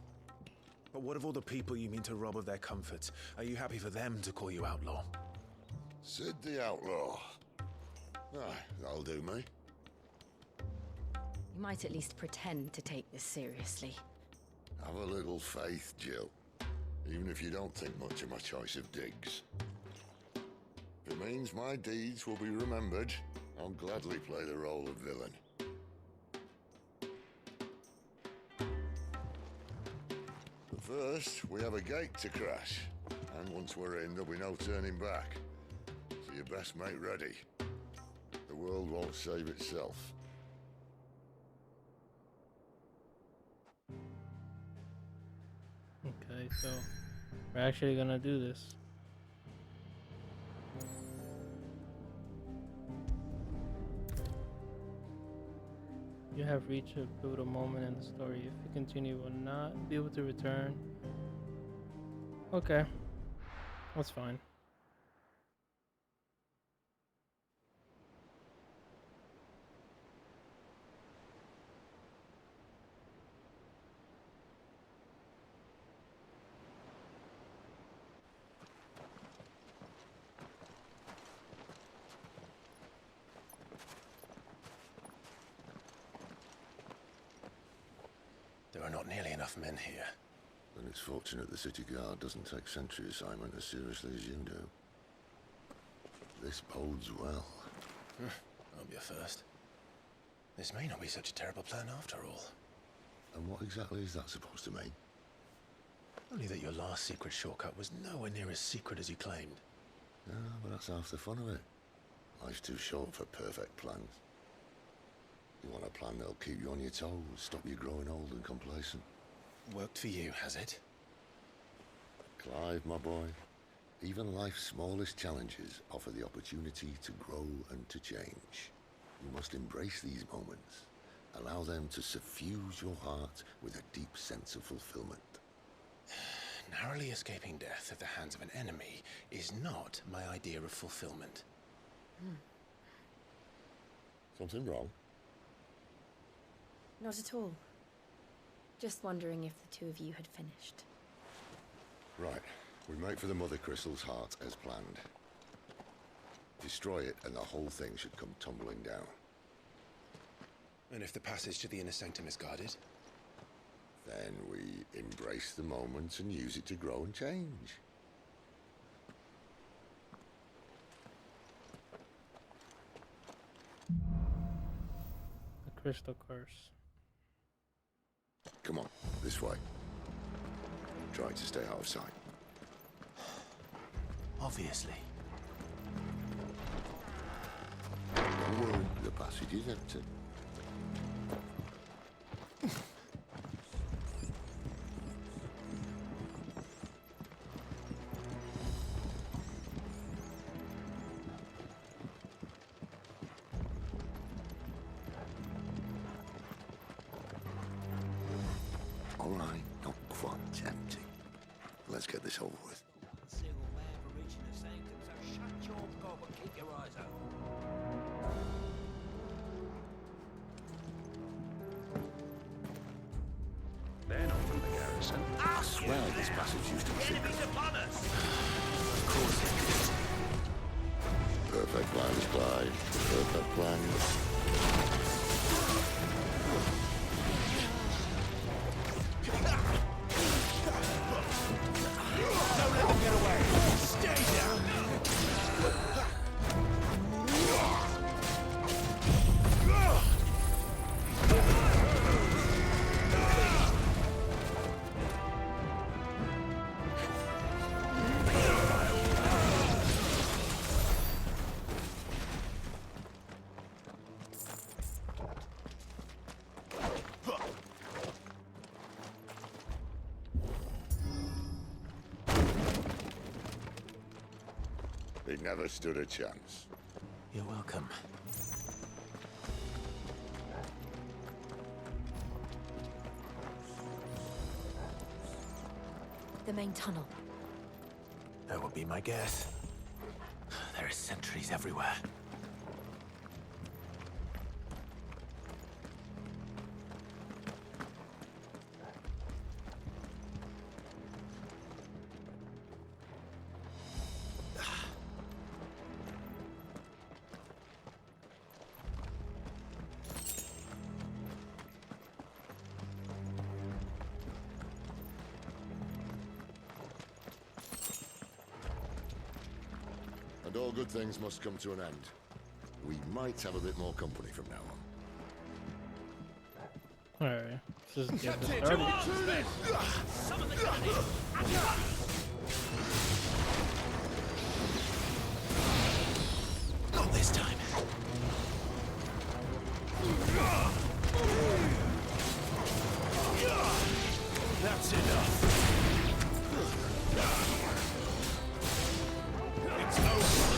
But what of all the people you mean to rob of their comforts? Are you happy for them to call you outlaw? Sid the Outlaw. That'll do me. You might at least pretend to take this seriously. Have a little faith, Jill. Even if you don't think much of my choice of digs. If it means my deeds will be remembered, I'll gladly play the role of villain. But first, we have a gate to crash. And once we're in, there'll be no turning back. So you best make ready. The world won't save itself. Okay, so we're actually gonna do this. You have reached a pivotal moment in the story. If you continue, you will not be able to return. Okay, that's fine. There are not nearly enough men here. Then it's fortunate the city guard doesn't take sentry assignment as seriously as you do. This bodes well. I'll be a first. This may not be such a terrible plan after all. And what exactly is that supposed to mean? Only that your last secret shortcut was nowhere near as secret as you claimed. Yeah, but that's half the fun of it. Life's too short for perfect plans. You want a plan that'll keep you on your toes, stop you growing old and complacent. Worked for you, has it? Clive, my boy, even life's smallest challenges offer the opportunity to grow and to change. You must embrace these moments. Allow them to suffuse your heart with a deep sense of fulfillment. Narrowly escaping death at the hands of an enemy is not my idea of fulfillment. Something wrong? Not at all. Just wondering if the two of you had finished. Right. We make for the Mother Crystal's heart as planned. Destroy it and the whole thing should come tumbling down. And if the passage to the inner sanctum is guarded? Then we embrace the moment and use it to grow and change. The crystal curse. Come on, this way. Try to stay out of sight. Obviously. Don't worry, the passage is empty. All right, not quite empty. Let's get this over with. They're not from the garrison. I swear this passage used to be secret. Of course it is. Perfect plans, Clive. Perfect plans. Don't let them get away! Stay down! They never stood a chance. You're welcome. The main tunnel. That would be my guess. There are sentries everywhere. And all good things must come to an end. We might have a bit more company from now on. Alright, let's just get this started. Not this time. That's enough. It's over.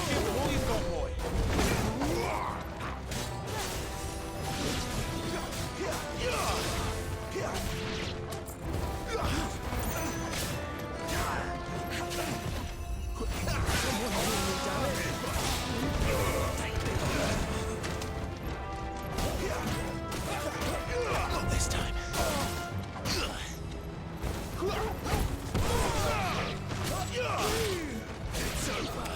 Give them all you've got, boy. Not this time. It's over.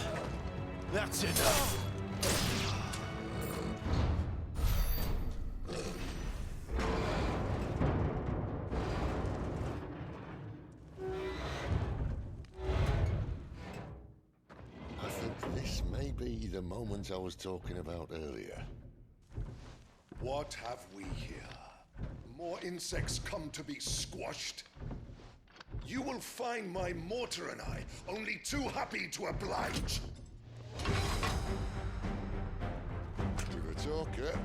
That's enough. I think this may be the moment I was talking about earlier. What have we here? More insects come to be squashed? You will find my mortar and I only too happy to oblige. You're a talker.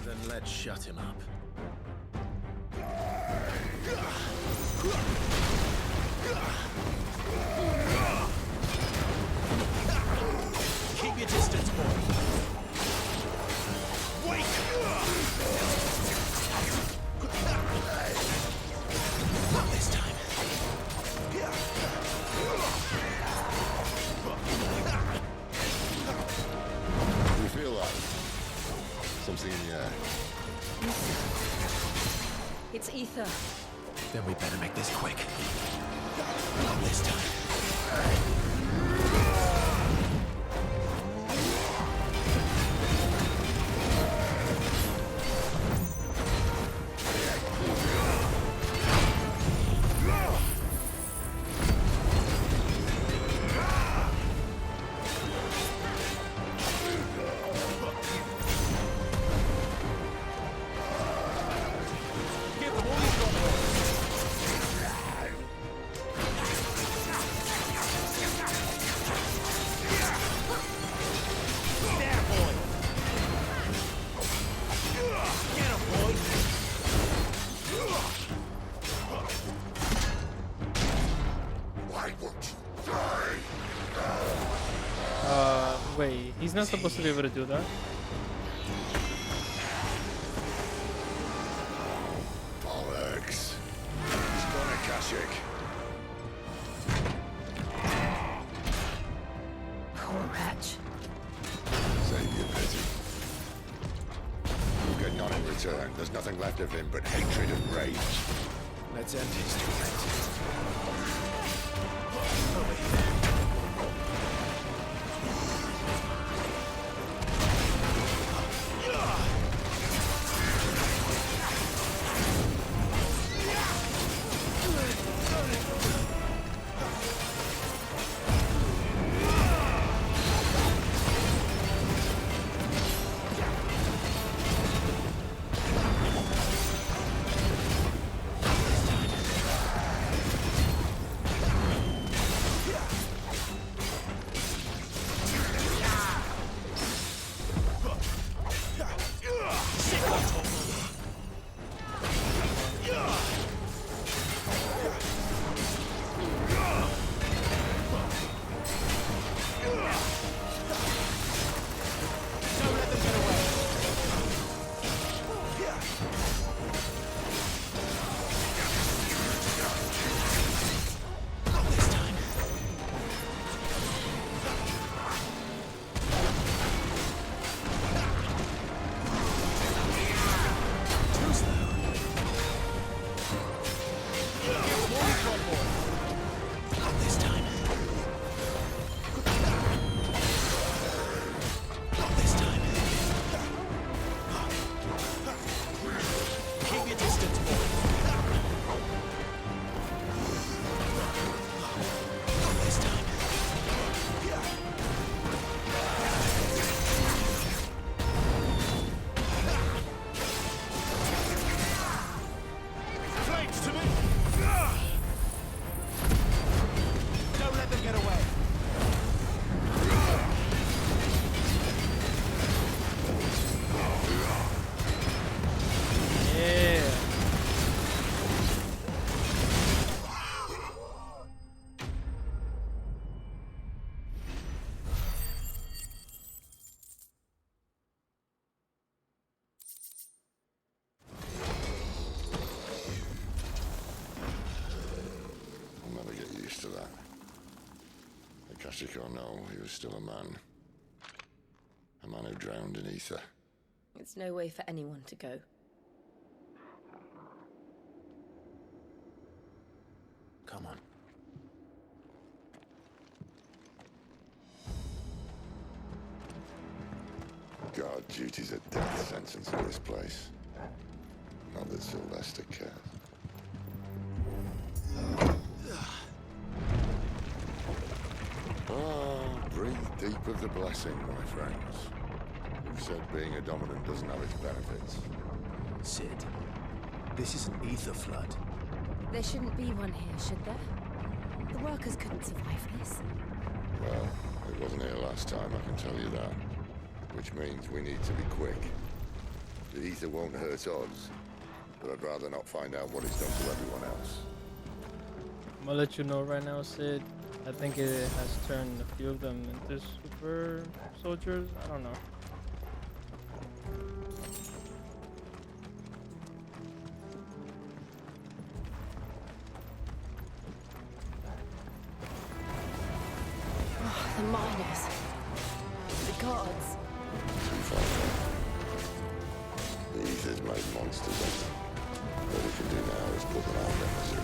Then let's shut him up. Keep your distance, boy. Wait! Not this time. You feel like something in the air. It's ether. Then we better make this quick. Not this time. Wait, he's not supposed to be able to do that. Bollocks. He's gonna Kashyyyk. Poor wretch. Save your pity. We'll get none in return. There's nothing left of him but hatred and rage. Let's end his torment. Kashyyyk or no, he was still a man. A man who drowned in ether. It's no way for anyone to go. Come on. God, duty's a death sentence in this place. Not that Sylvester cares. Breathe deep of the blessing, my friends. Who said being a dominant doesn't have its benefits? Sid, this is an ether flood. There shouldn't be one here, should there? The workers couldn't survive this. Well, it wasn't here last time, I can tell you that. Which means we need to be quick. The ether won't hurt us, but I'd rather not find out what it's done to everyone else. I'm gonna let you know right now, Sid. I think it has turned a few of them into super soldiers. I don't know. Oh, the miners. The gods. Too far gone. The ether's made monsters of them. All we can do now is put them out of misery.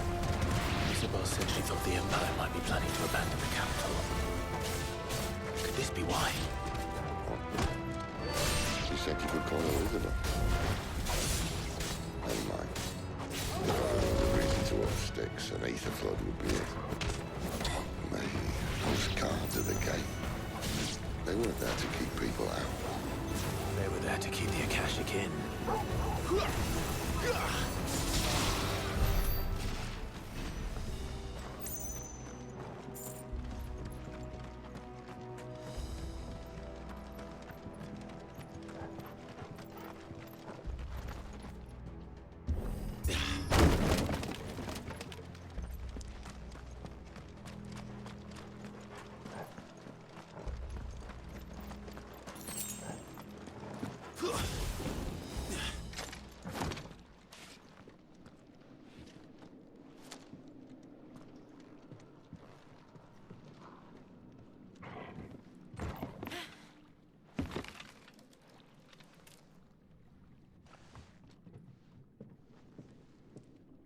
Isabel said she thought the Empire might be planning to abandon the capital. Could this be why? She said you could call her Isabel. Never mind. If there was a reason to up sticks, an ether flood would be it. Maybe those guards at the gate. They weren't there to keep people out. They were there to keep the Akashic in.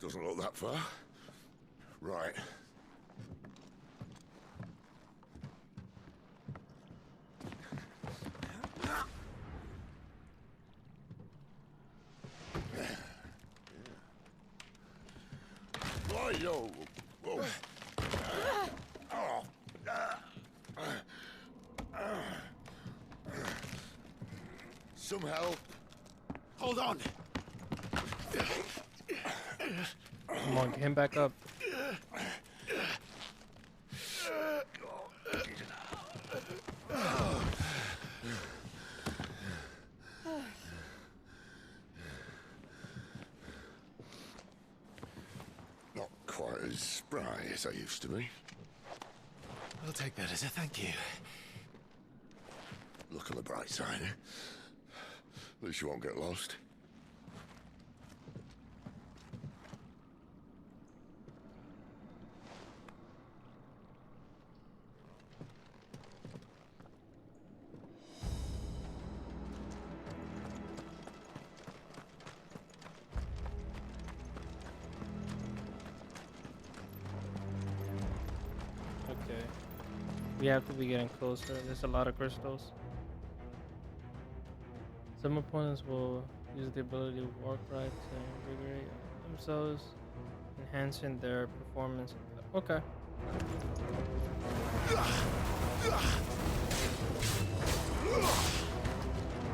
Doesn't look that far. Right. Yo. Whoa. Some help. Hold on. Come on, get him back up. Not quite as spry as I used to be. I'll take that as a thank you. Look on the bright side, eh? At least you won't get lost. Okay. We have to be getting closer. There's a lot of crystals. Some opponents will use the ability of Warcry to invigorate themselves, enhancing their performance. Okay.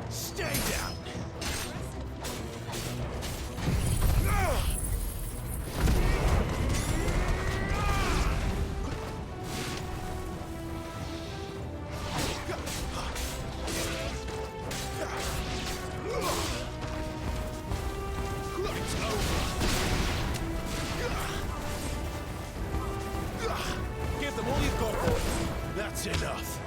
Stay down. Give them all you've got, boy. That's enough.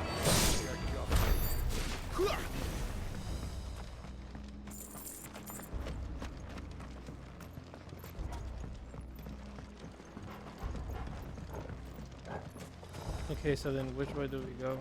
Okay, so then which way do we go?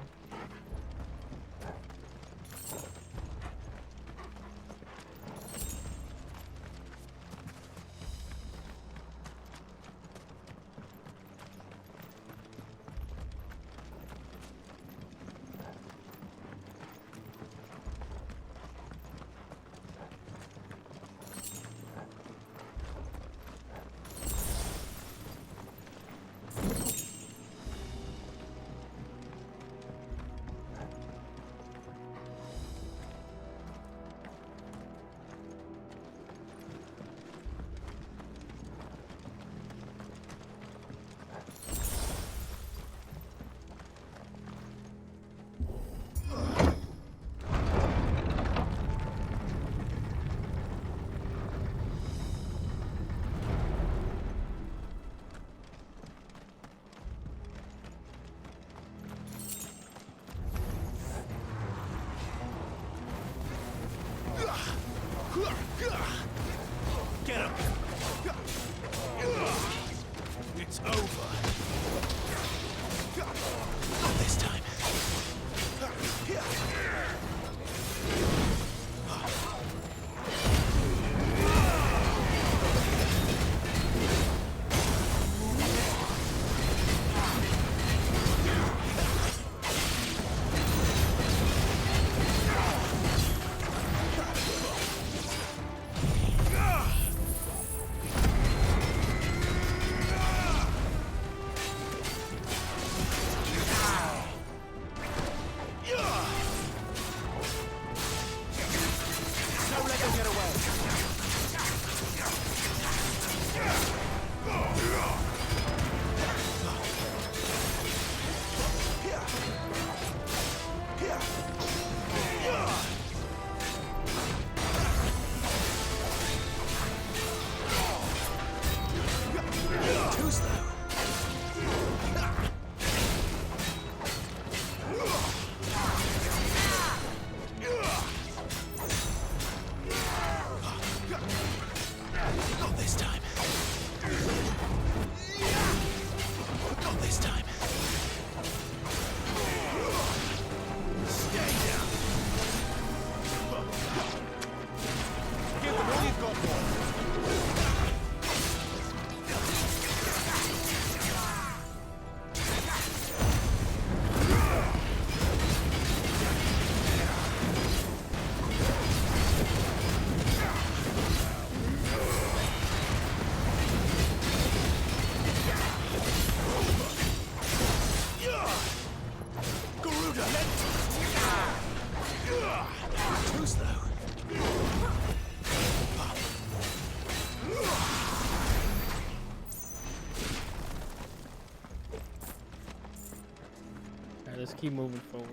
let's keep moving forward.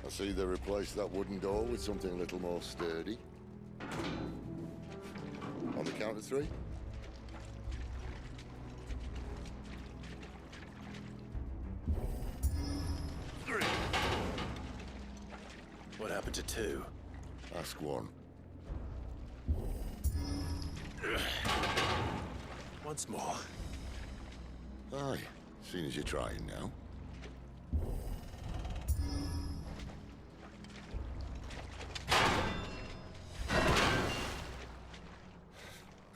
I see they replaced that wooden door with something a little more sturdy. On the count of 3? What happened to 2? Ask 1. Once more. Aye, seeing as you're trying now.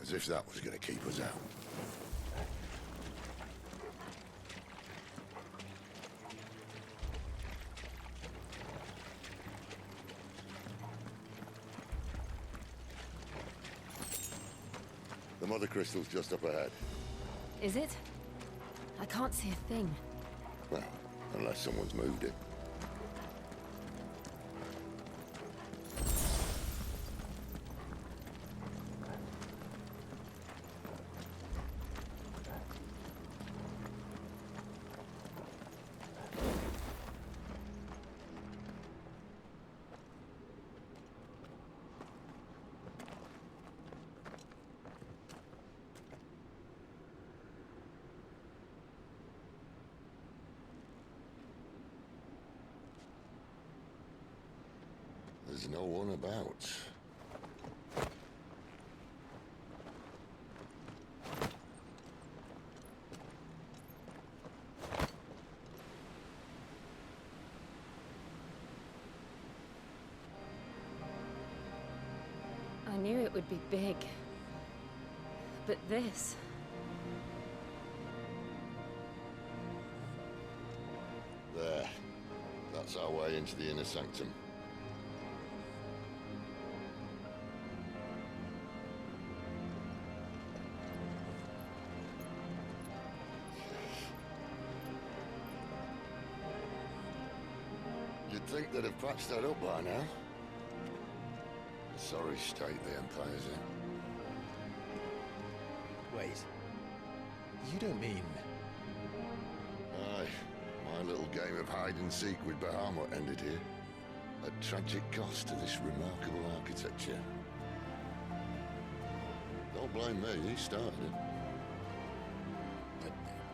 As if that was going to keep us out. The mother crystal's just up ahead. Is it? I can't see a thing. Well, unless someone's moved it. There's no one about. I knew it would be big. But this... There. That's our way into the inner sanctum. You'd think they'd have patched that up by now. A sorry state the Empire's in. Wait. You don't mean... Aye. My little game of hide-and-seek with Bahamut ended here. A tragic cost to this remarkable architecture. Don't blame me, he started it. But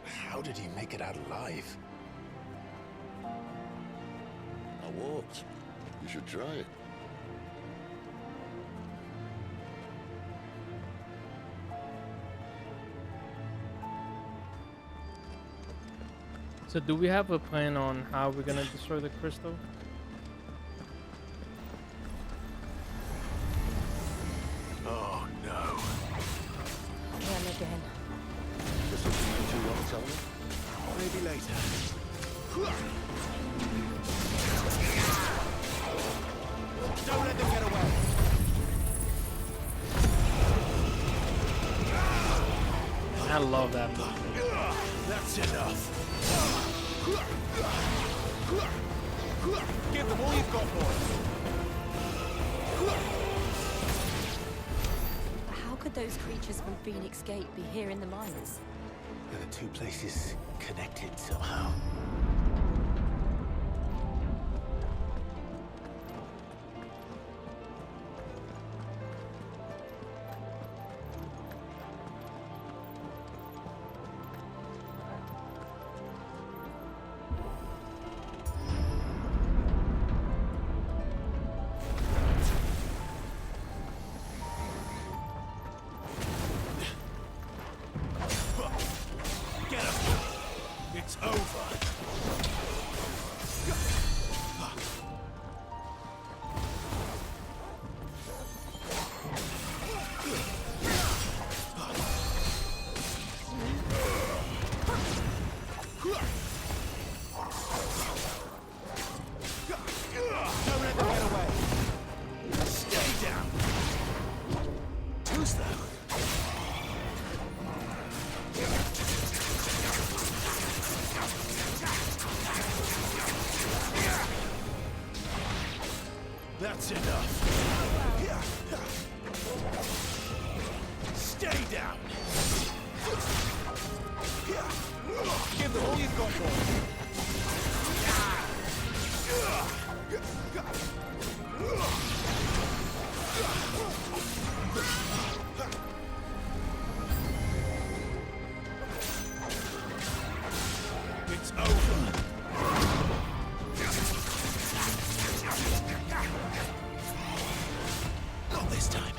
how did he make it out alive? I walked. You should try it. So do we have a plan on how we're gonna destroy the crystal? Oh no. Them again. Just something you two want to tell me? Maybe later. Don't let them get away. I love that move. That's enough. Give them all you've got, boys. How could those creatures from Phoenix Gate be here in the mines? Are the two places connected somehow? It's over. though. That's enough. Stay down. Give them all you've got, boy. It's over. Not this time.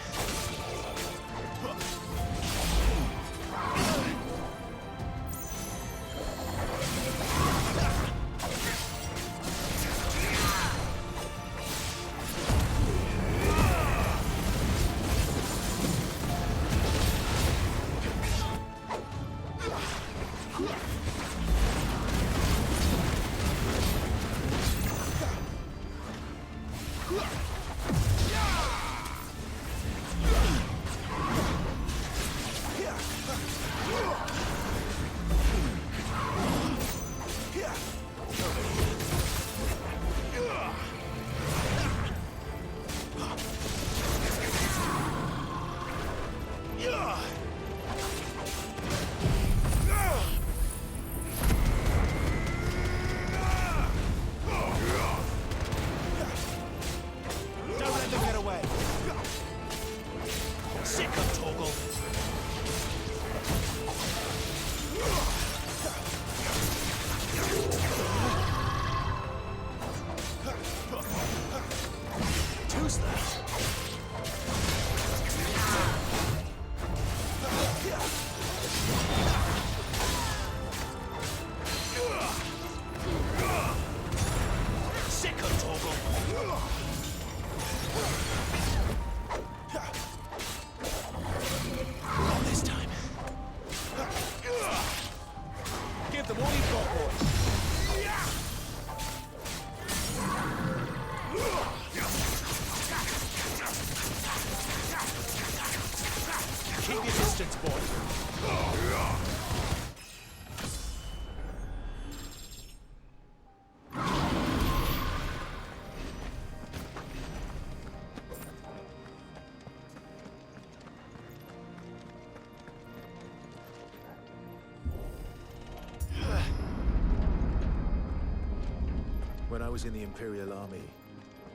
When I was in the Imperial Army,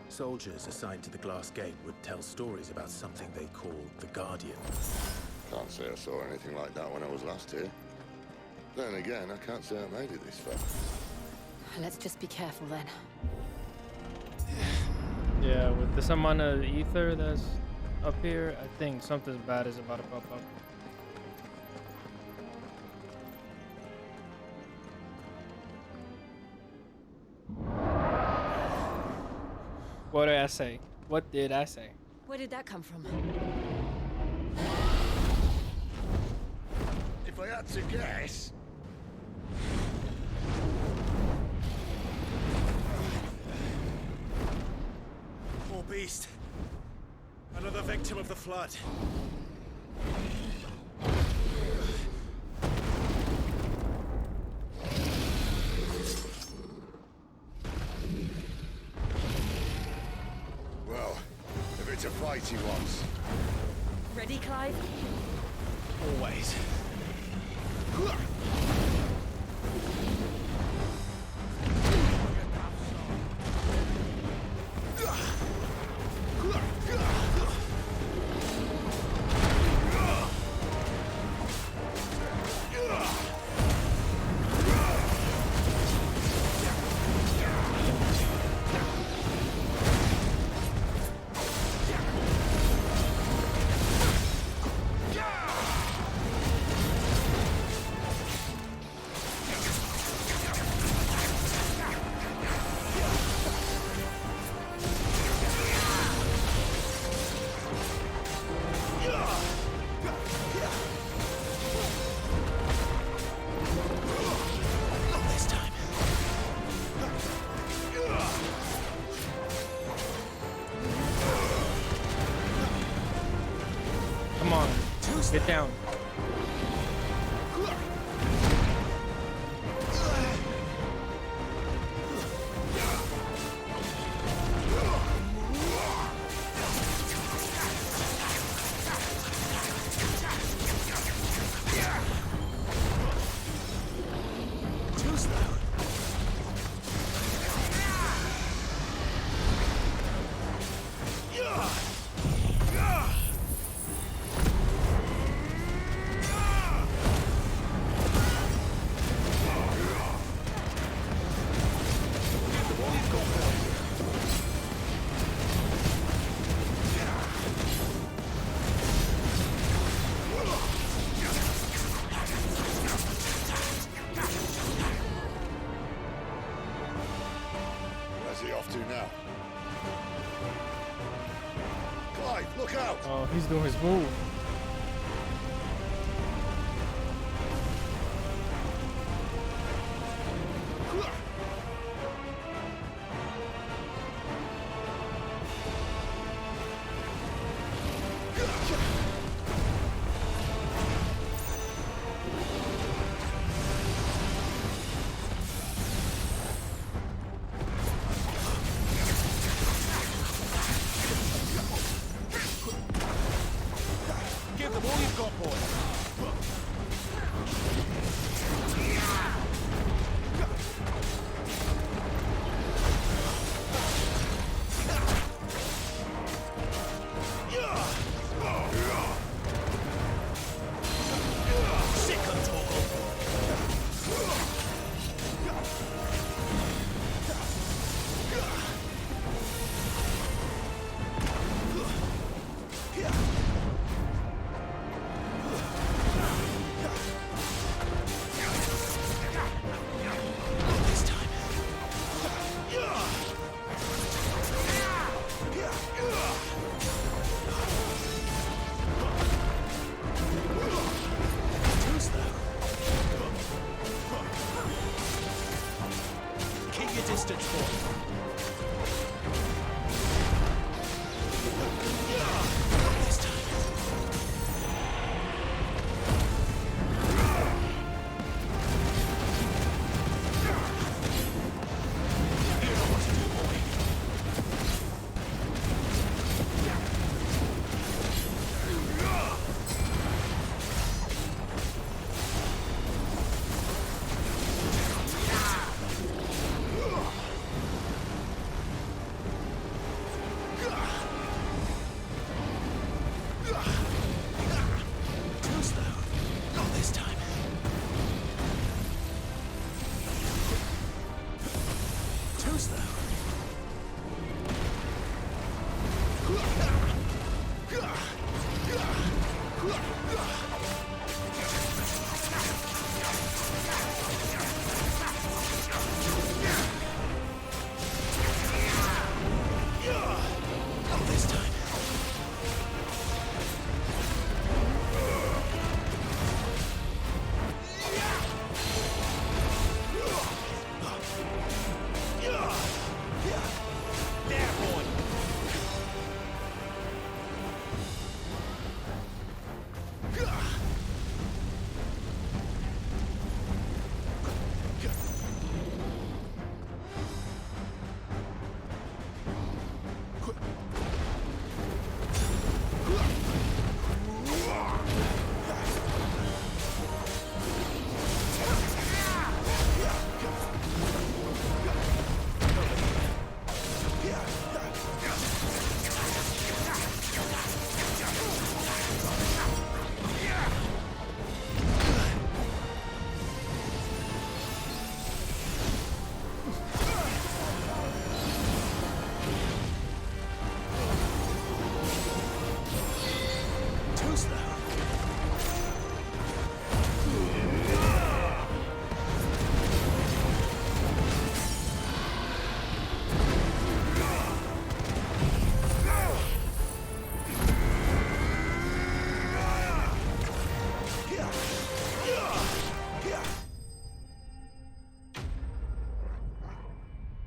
soldiers assigned to the Glass Gate would tell stories about something they called the Guardian. Can't say I saw anything like that when I was last here. Then again, I can't say I made it this far. Let's just be careful then. Yeah, with this amount of ether that's up here, I think something bad is about to pop up. What did I say? What did I say? Where did that come from? If I had to guess... Poor beast. Another victim of the flood. Well, if it's a fight he wants. Ready, Clive? Always. Get down. Where's he off to now? Clive, look out! Oh, he's doing his move. Give them all you've got, boy.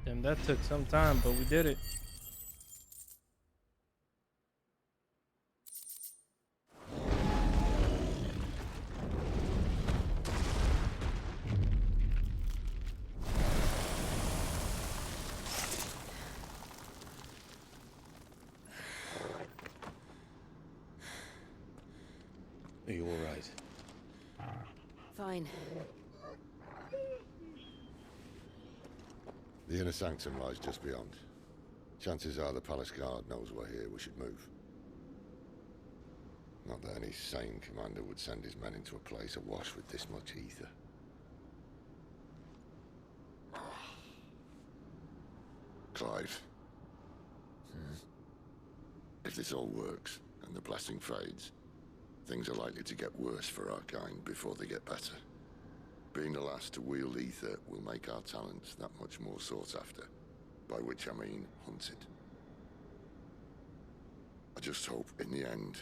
Damn, that took some time, but we did it. Are you alright? Fine. The inner sanctum lies just beyond. Chances are the palace guard knows we're here. We should move. Not that any sane commander would send his men into a place awash with this much ether. Clive. If this all works, and the blessing fades, things are likely to get worse for our kind before they get better. Being the last to wield ether will make our talents that much more sought after, by which I mean hunted. I just hope, in the end,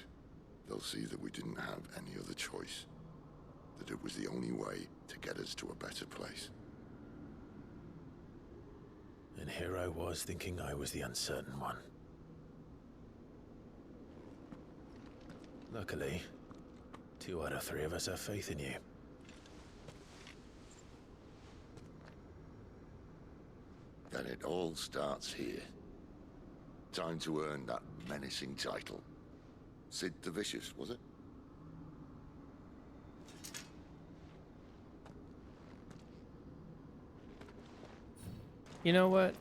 they'll see that we didn't have any other choice, that it was the only way to get us to a better place. And here I was thinking I was the uncertain one. Luckily, 2 out of 3 of us have faith in you. Then it all starts here. Time to earn that menacing title. Sid the Vicious, was it? You know what?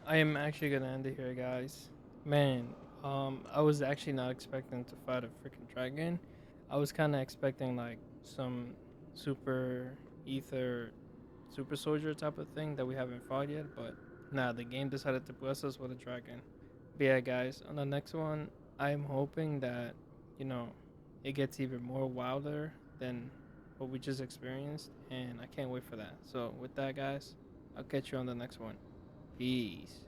I am actually gonna end it here, guys. Man, I was actually not expecting to fight a freaking dragon. I was kind of expecting like some super ether, super soldier type of thing that we haven't fought yet, but nah, the game decided to bless us with a dragon. But yeah, guys, on the next one, I'm hoping that, you know, it gets even more wilder than what we just experienced, and I can't wait for that. So with that, guys, I'll catch you on the next one. Peace.